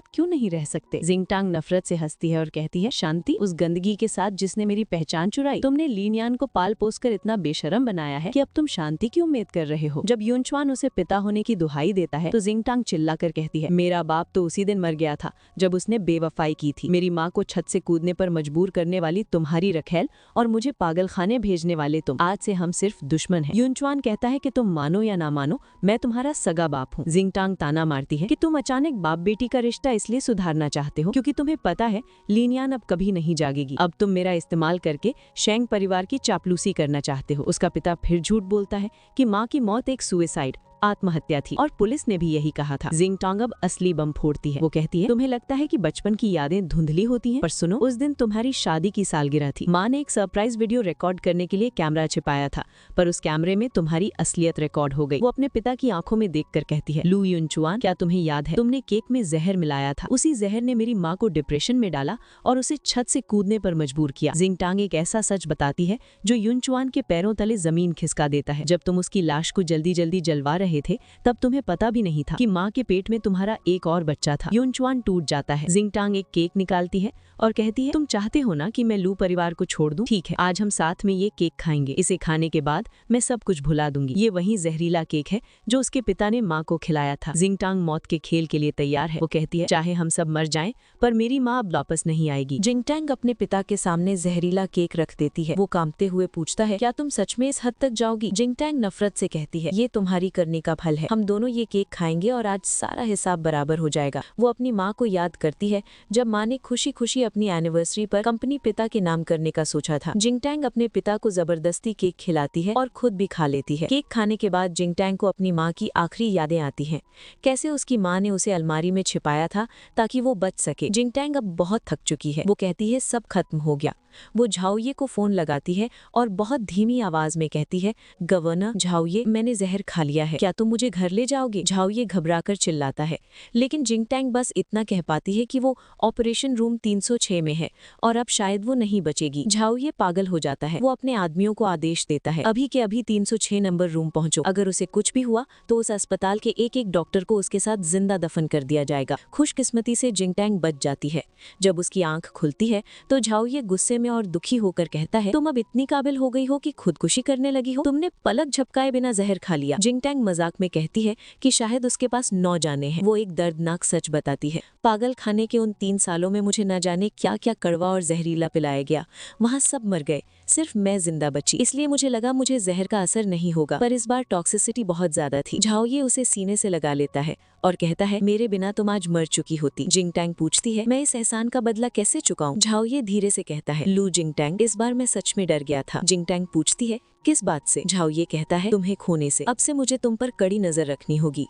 क्यों नहीं रह सकते? जिंगतांग नफरत से हंसती है और कहती है, शांति, उस गंदगी के साथ जिसने मेरी पहचान चुराई। तुमने लिनियान को पाल पोस कर इतना बेशरम बनाया है कि अब तुम शांति की उम्मीद कर रहे हो। जब युनचुआन उसे पिता होने की दुहाई देता है तो जिंगतांग चिल्ला कर कहती है, मेरा बाप तो उसी दिन मर गया था जब उसने बेवफाई की थी। मेरी माँ को छत से कूदने पर मजबूर करने वाली तुम्हारी रखेल और मुझे पागल खाने भेजने वाले तुम, आज से हम सिर्फ दुश्मन हैं। युनचुआन कहता है कि तुम मानो या ना मानो, मैं तुम्हारा सगा बाप हूँ। जिंगतांग ताना मारती है कि तुम अचानक बाप बेटी का रिश्ता इसलिए सुधारना चाहते हो क्योंकि तुम्हें पता है लिनियान अब कभी नहीं जागेगी। अब तुम मेरा इस्तेमाल करके शेंग परिवार की चापलूसी करना चाहते हो। उसका पिता फिर झूठ बोलता है कि माँ की मौत एक सुसाइड आत्महत्या थी और पुलिस ने भी यही कहा था। जिंगतांग अब असली बम फोड़ती है। वो कहती है, तुम्हें लगता है कि बचपन की यादें धुंधली होती हैं, पर सुनो, उस दिन तुम्हारी शादी की सालगिरह थी। माँ ने एक सरप्राइज वीडियो रिकॉर्ड करने के लिए कैमरा छिपाया था, पर उस कैमरे में तुम्हारी असलियत रिकॉर्ड हो गई। वो अपने पिता की आंखों में देखकर कहती है, लू युनचुआन, क्या तुम्हें याद है तुमने केक में जहर मिलाया था? उसी जहर ने मेरी माँ को डिप्रेशन में डाला और उसे छत से कूदने पर मजबूर किया। जिंगतांग एक ऐसा सच बताती है जो युनचुआन के पैरों तले जमीन खिसका देता है। जब तुम उसकी लाश को जल्दी जल्दी जलवा रहे थे तब तुम्हें पता भी नहीं था कि माँ के पेट में तुम्हारा एक और बच्चा था। युनचुआन टूट जाता है। जिंगतांग एक केक निकालती है और कहती है, तुम चाहते हो ना कि मैं लू परिवार को छोड़ दूं? ठीक है, आज हम साथ में ये केक खाएंगे। इसे खाने के बाद मैं सब कुछ भुला दूंगी। ये वही जहरीला केक है जो उसके पिता ने माँ को खिलाया था। जिंगतांग मौत के खेल के लिए तैयार है। वो कहती है, चाहे हम सब मर जाएं, पर मेरी माँ अब वापस नहीं आएगी। जिंगतांग अपने पिता के सामने जहरीला केक रख देती है। वो कांपते हुए पूछता है, क्या तुम सच में इस हद तक जाओगी? जिंगतांग नफरत से कहती है, ये तुम्हारी करने का फल है। हम दोनों ये केक खाएंगे और आज सारा हिसाब बराबर हो जाएगा। वो अपनी माँ को याद करती है जब माँ ने खुशी खुशी अपनी एनिवर्सरी पर कंपनी पिता के नाम करने का सोचा था। जिंगतांग अपने पिता को जबरदस्ती केक खिलाती है और खुद भी खा लेती है। केक खाने के बाद जिंगतांग को अपनी माँ की आखिरी यादें आती हैं, कैसे उसकी माँ ने उसे अलमारी में छिपाया था ताकि वो बच सके। जिंगतांग अब बहुत थक चुकी है। वो कहती है, सब खत्म हो गया। वो झाओये को फोन लगाती है और बहुत धीमी आवाज में कहती है, गवर्नर झाओये, मैंने जहर खा लिया है, क्या तुम मुझे घर ले जाओगे? झाओये घबराकर चिल्लाता है, लेकिन जिंगतांग बस इतना कह पाती है कि वो ऑपरेशन रूम 306 में है और अब शायद वो नहीं बचेगी। झाओये पागल हो जाता है। वो अपने आदमियों को आदेश देता है, अभी के अभी 306 नंबर रूम पहुंचो। अगर उसे कुछ भी हुआ तो उस अस्पताल के एक एक डॉक्टर को उसके साथ जिंदा दफन कर दिया जाएगा। खुशकिस्मती से जिंगतांग बच जाती है। जब उसकी आंख खुलती है तो झाओये गुस्से में और दुखी होकर कहता है, तुम अब इतनी काबिल हो गई हो कि खुदकुशी करने लगी हो? तुमने पलक झपकाए बिना जहर खा लिया। जिंगतांग मजाक मजाक में कहती है कि शायद उसके पास 9 जाने हैं। वो एक दर्दनाक सच बताती है। पागल खाने के उन 3 सालों में मुझे न जाने क्या क्या कड़वा और जहरीला पिलाया गया। वहाँ सब मर गए, सिर्फ मैं जिंदा बची। इसलिए मुझे लगा मुझे जहर का असर नहीं होगा, पर इस बार टॉक्सिसिटी बहुत ज्यादा थी। झाओये उसे सीने से लगा लेता है और कहता है, मेरे बिना तुम आज मर चुकी होती। जिंगटैंग पूछती है, मैं इस एहसान का बदला कैसे चुकाऊं? झाओये धीरे से कहता है, लू जिंगटैंग, इस बार मैं सच में डर गया था। जिंगटैंग पूछती है, किस बात से? झाओये कहता है, तुम्हें खोने से। अब से मुझे तुम पर कड़ी नजर रखनी होगी।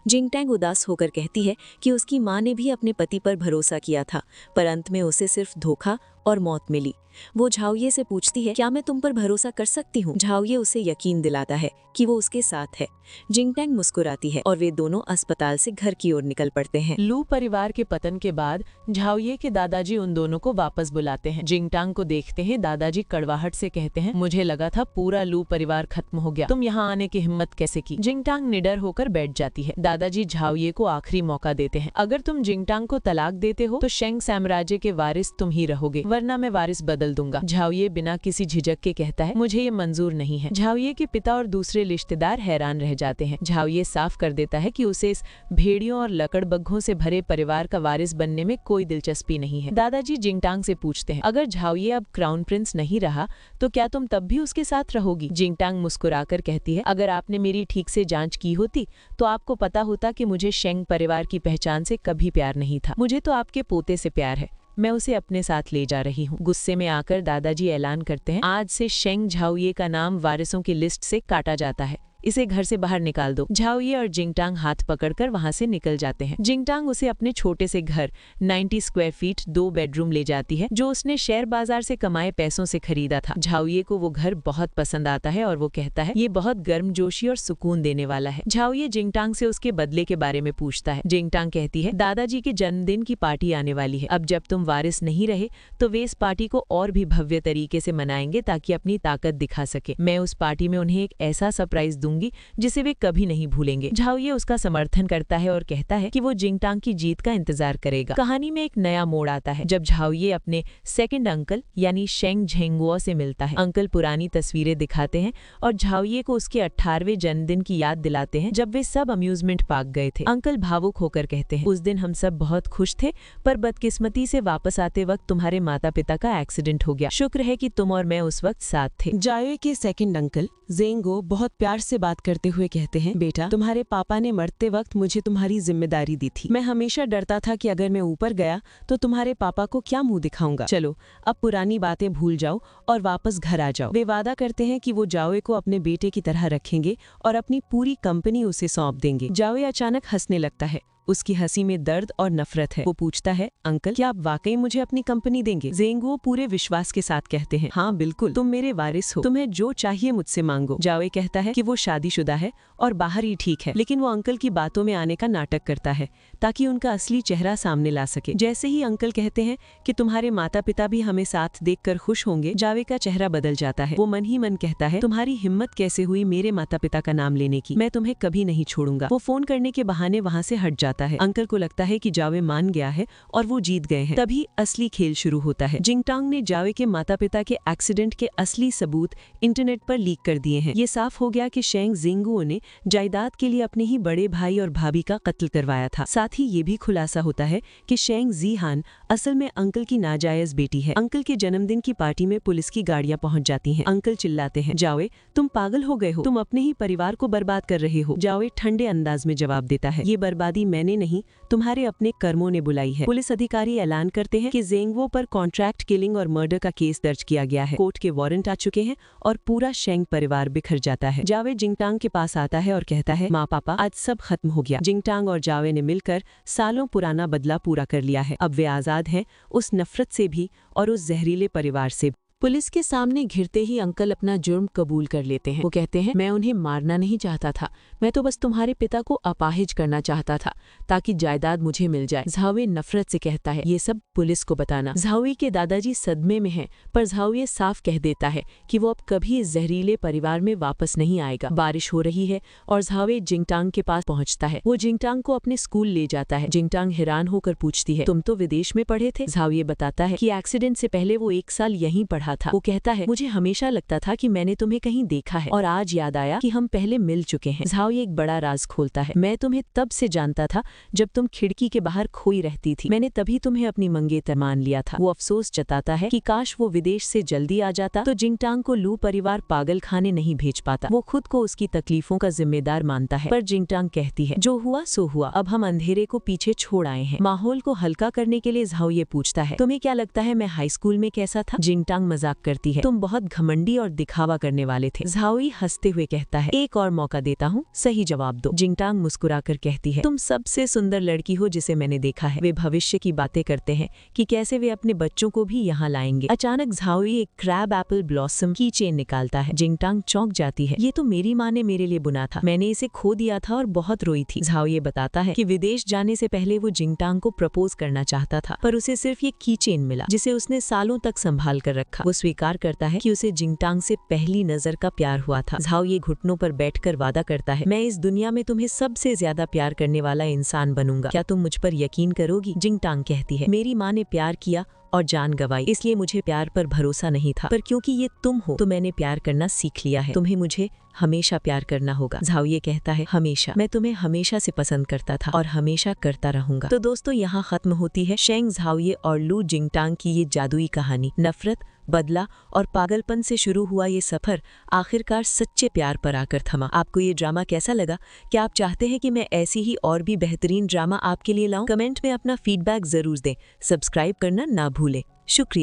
जिंगटैंग उदास होकर कहती है कि उसकी माँ ने भी अपने पति पर भरोसा किया था, पर अंत में उसे सिर्फ धोखा और मौत मिली। वो झाओये से पूछती है, क्या मैं तुम पर भरोसा कर सकती हूँ? झाओये उसे यकीन दिलाता है कि वो उसके साथ है। जिंगटैंग मुस्कुराती है और वे दोनों अस्पताल से घर की ओर निकल पड़ते हैं। लू परिवार के पतन के बाद झाओये के दादाजी उन दोनों को वापस बुलाते हैं। जिंगटांग को देखते हैं दादाजी कड़वाहट से कहते हैं, मुझे लगा था पूरा लू परिवार खत्म हो गया, तुम यहाँ आने की हिम्मत कैसे की? जिंगटांग निडर होकर बैठ जाती है। दादाजी झाओये को आखिरी मौका देते हैं, अगर तुम जिंगटांग को तलाक देते हो तो शेंग साम्राज्य के वारिस तुम ही रहोगे, वरना मैं वारिस बदल दूंगा। झाओये बिना किसी झिझक के कहता है, मुझे ये मंजूर नहीं है। झाओये के पिता और दूसरे रिश्तेदार हैरान रह जाते हैं। झाओये साफ कर देता है कि उसे इस भेड़ियों और लकड़बग्घों से भरे परिवार का वारिस बनने में कोई दिलचस्पी नहीं है। दादाजी जिंगटांग से पूछते हैं, अगर झाओये अब क्राउन प्रिंस नहीं रहा तो क्या तुम तब भी उसके साथ रहोगी? जिंगटांग मुस्कुराकर कहती है, अगर आपने मेरी ठीक से जांच की होती तो आपको पता होता कि मुझे शेंग परिवार की पहचान से कभी प्यार नहीं था। मुझे तो आपके पोते से प्यार है, मैं उसे अपने साथ ले जा रही हूँ। गुस्से में आकर दादाजी ऐलान करते हैं, आज से शेंग झाओये का नाम वारिसों की लिस्ट से काटा जाता है, इसे घर से बाहर निकाल दो। झाओये और जिंगटांग हाथ पकड़कर वहां से निकल जाते हैं। जिंगटांग उसे अपने छोटे से घर 90 स्क्वायर फीट 2 बेडरूम ले जाती है, जो उसने शेयर बाजार से कमाए पैसों से खरीदा था। झाओये को वो घर बहुत पसंद आता है और वो कहता है, ये बहुत गर्मजोशी और सुकून देने वाला है। झाओये जिंगटांग से उसके बदले के बारे में पूछता है। जिंगटांग कहती है, दादाजी के जन्मदिन की पार्टी आने वाली है, अब जब तुम वारिस नहीं रहे तो वे इस पार्टी को और भी भव्य तरीके से मनाएंगे ताकि अपनी ताकत दिखा सके। मैं उस पार्टी में उन्हें एक ऐसा सरप्राइज दूंगी जिसे वे कभी नहीं भूलेंगे। झाओये उसका समर्थन करता है और कहता है कि वो जिंगटांग की जीत का इंतजार करेगा। कहानी में एक नया मोड़ आता है जब झाओये अपने सेकंड अंकल यानी शेंग झेंगुओ से मिलता है। अंकल पुरानी तस्वीरें दिखाते हैं और झाओये को उसके 18वें जन्मदिन की याद दिलाते हैं जब वे सब अम्यूजमेंट पार्क गए थे। अंकल भावुक होकर कहते हैं, उस दिन हम सब बहुत खुश थे, पर बदकिस्मती से वापस आते वक्त तुम्हारे माता पिता का एक्सीडेंट हो गया। शुक्र है कि तुम और मैं उस वक्त साथ थे। झाओये के सेकंड अंकल जेंगो बहुत प्यार से बात करते हुए कहते हैं, बेटा, तुम्हारे पापा ने मरते वक्त मुझे तुम्हारी जिम्मेदारी दी थी। मैं हमेशा डरता था कि अगर मैं ऊपर गया तो तुम्हारे पापा को क्या मुंह दिखाऊंगा। चलो अब पुरानी बातें भूल जाओ और वापस घर आ जाओ। वे वादा करते हैं कि वो झाओये को अपने बेटे की तरह रखेंगे और अपनी पूरी कंपनी उसे सौंप देंगे। झाओये अचानक हंसने लगता है, उसकी हंसी में दर्द और नफरत है। वो पूछता है, अंकल, क्या आप वाकई मुझे अपनी कंपनी देंगे? जेंगुओ पूरे विश्वास के साथ कहते हैं, हाँ बिल्कुल, तुम मेरे वारिस हो, तुम्हें जो चाहिए मुझसे मांगो। झाओये कहता है कि वो शादीशुदा है और बाहर ही ठीक है, लेकिन वो अंकल की बातों में आने का नाटक करता है ताकि उनका असली चेहरा सामने ला सके। जैसे ही अंकल कहते हैं कि तुम्हारे माता पिता भी हमें साथ देखकर खुश होंगे, झाओये का चेहरा बदल जाता है। वो मन ही मन कहता है, तुम्हारी हिम्मत कैसे हुई मेरे माता पिता का नाम लेने की? मैं तुम्हें कभी नहीं छोड़ूंगा। वो फोन करने के बहाने वहाँ से हट जाता है। अंकल को लगता है कि झाओये मान गया है और वो जीत गए हैं। तभी असली खेल शुरू होता है। जिंगटांग ने झाओये के माता पिता के एक्सीडेंट के असली सबूत इंटरनेट पर लीक कर दिए हैं। ये साफ हो गया कि शेंग जेंगुओ ने जायदाद के लिए अपने ही बड़े भाई और भाभी का कत्ल करवाया था। साथ ही ये भी खुलासा होता है कि शेंग जीहान असल में अंकल की नाजायज बेटी है। अंकल के जन्मदिन की पार्टी में पुलिस की गाड़ियां पहुंच जाती हैं। अंकल चिल्लाते हैं, झाओये, तुम पागल हो गए हो, तुम अपने ही परिवार को बर्बाद कर रहे हो। झाओये ठंडे अंदाज में जवाब देता है, ये बर्बादी मैंने नहीं, तुम्हारे अपने कर्मों ने बुलाई है। पुलिस अधिकारी ऐलान करते हैं कि जेंगवो पर कॉन्ट्रैक्ट किलिंग और मर्डर का केस दर्ज किया गया है। कोर्ट के वारंट आ चुके हैं और पूरा शेंग परिवार बिखर जाता है। झाओये जिंगटांग के पास आता है और कहता है, माँ पापा, आज सब खत्म हो गया। जिंगटांग और झाओये ने मिलकर सालों पुराना बदला पूरा कर लिया है। अब वे आजाद हैं, उस नफरत से भी और उस जहरीले परिवार से। पुलिस के सामने घिरते ही अंकल अपना जुर्म कबूल कर लेते हैं। वो कहते हैं, मैं उन्हें मारना नहीं चाहता था, मैं तो बस तुम्हारे पिता को अपाहिज करना चाहता था ताकि जायदाद मुझे मिल जाए। झाओये नफरत से कहता है, ये सब पुलिस को बताना। झाओये के दादाजी सदमे में हैं, पर झाओये साफ कह देता है कि वो अब कभी इस जहरीले परिवार में वापस नहीं आएगा। बारिश हो रही है और झाओये जिंगटांग के पास पहुंचता है। वो जिंगटांग को अपने स्कूल ले जाता है। जिंगटांग हैरान होकर पूछती है, तुम तो विदेश में पढ़े थे? झाओये बताता है कि एक्सीडेंट से पहले वो 1 साल यहीं पढ़ा रहा था। वो कहता है, मुझे हमेशा लगता था कि मैंने तुम्हें कहीं देखा है और आज याद आया कि हम पहले मिल चुके हैं। झाओ ये एक बड़ा राज खोलता है। मैं तुम्हें तब से जानता था जब तुम खिड़की के बाहर खोई रहती थी। मैंने तभी तुम्हें अपनी मंगेतर मान लिया था। वो अफसोस जताता है कि काश वो विदेश से जल्दी आ जाता तो जिंगटांग को लू परिवार पागल खाने नहीं भेज पाता। वो खुद को उसकी तकलीफों का जिम्मेदार मानता है, पर जिंगटांग कहती है, जो हुआ सो हुआ, अब हम अंधेरे को पीछे छोड़ आए हैं। माहौल को हल्का करने के लिए झाओ ये पूछता है, तुम्हें क्या लगता है मैं हाई स्कूल में कैसा था? जिंगटांग मजाक करती है, तुम बहुत घमंडी और दिखावा करने वाले थे। झाओई हंसते हुए कहता है, एक और मौका देता हूँ, सही जवाब दो। जिंगटांग मुस्कुराकर कहती है, तुम सबसे सुंदर लड़की हो जिसे मैंने देखा है। वे भविष्य की बातें करते हैं कि कैसे वे अपने बच्चों को भी यहाँ लाएंगे। अचानक झाओई एक क्रैब एप्पल ब्लॉसम की चेन निकालता है। जिंगटांग चौंक जाती है, ये तो मेरी माँ ने मेरे लिए बुना था, मैंने इसे खो दिया था और बहुत रोई थी। झाओ ये बताता है कि विदेश जाने से पहले वो जिंगटांग को प्रपोज करना चाहता था, पर उसे सिर्फ ये की चेन मिला जिसे उसने सालों तक संभाल कर रखा। वो स्वीकार करता है कि उसे जिंगटांग से पहली नजर का प्यार हुआ था। झाओ ये घुटनों पर बैठकर वादा करता है, मैं इस दुनिया में तुम्हें सबसे ज्यादा प्यार करने वाला इंसान बनूंगा, क्या तुम मुझ पर यकीन करोगी? जिंगटांग कहती है, मेरी माँ ने प्यार किया और जान गंवाई, इसलिए मुझे प्यार पर भरोसा नहीं था, पर क्योंकि ये तुम हो तो मैंने प्यार करना सीख लिया है। तुम्हें मुझे हमेशा प्यार करना होगा। झाओ ये कहता है, हमेशा, मैं तुम्हें हमेशा से पसंद करता था और हमेशा करता रहूंगा। तो दोस्तों यहाँ खत्म होती है शेंग झाओये और लू जिंगटांग की ये जादुई कहानी। नफरत, बदला और पागलपन से शुरू हुआ ये सफर आखिरकार सच्चे प्यार पर आकर थमा। आपको ये ड्रामा कैसा लगा? क्या आप चाहते हैं कि मैं ऐसी ही और भी बेहतरीन ड्रामा आपके लिए लाऊं? कमेंट में अपना फीडबैक जरूर दें। सब्सक्राइब करना ना भूलें। शुक्रिया।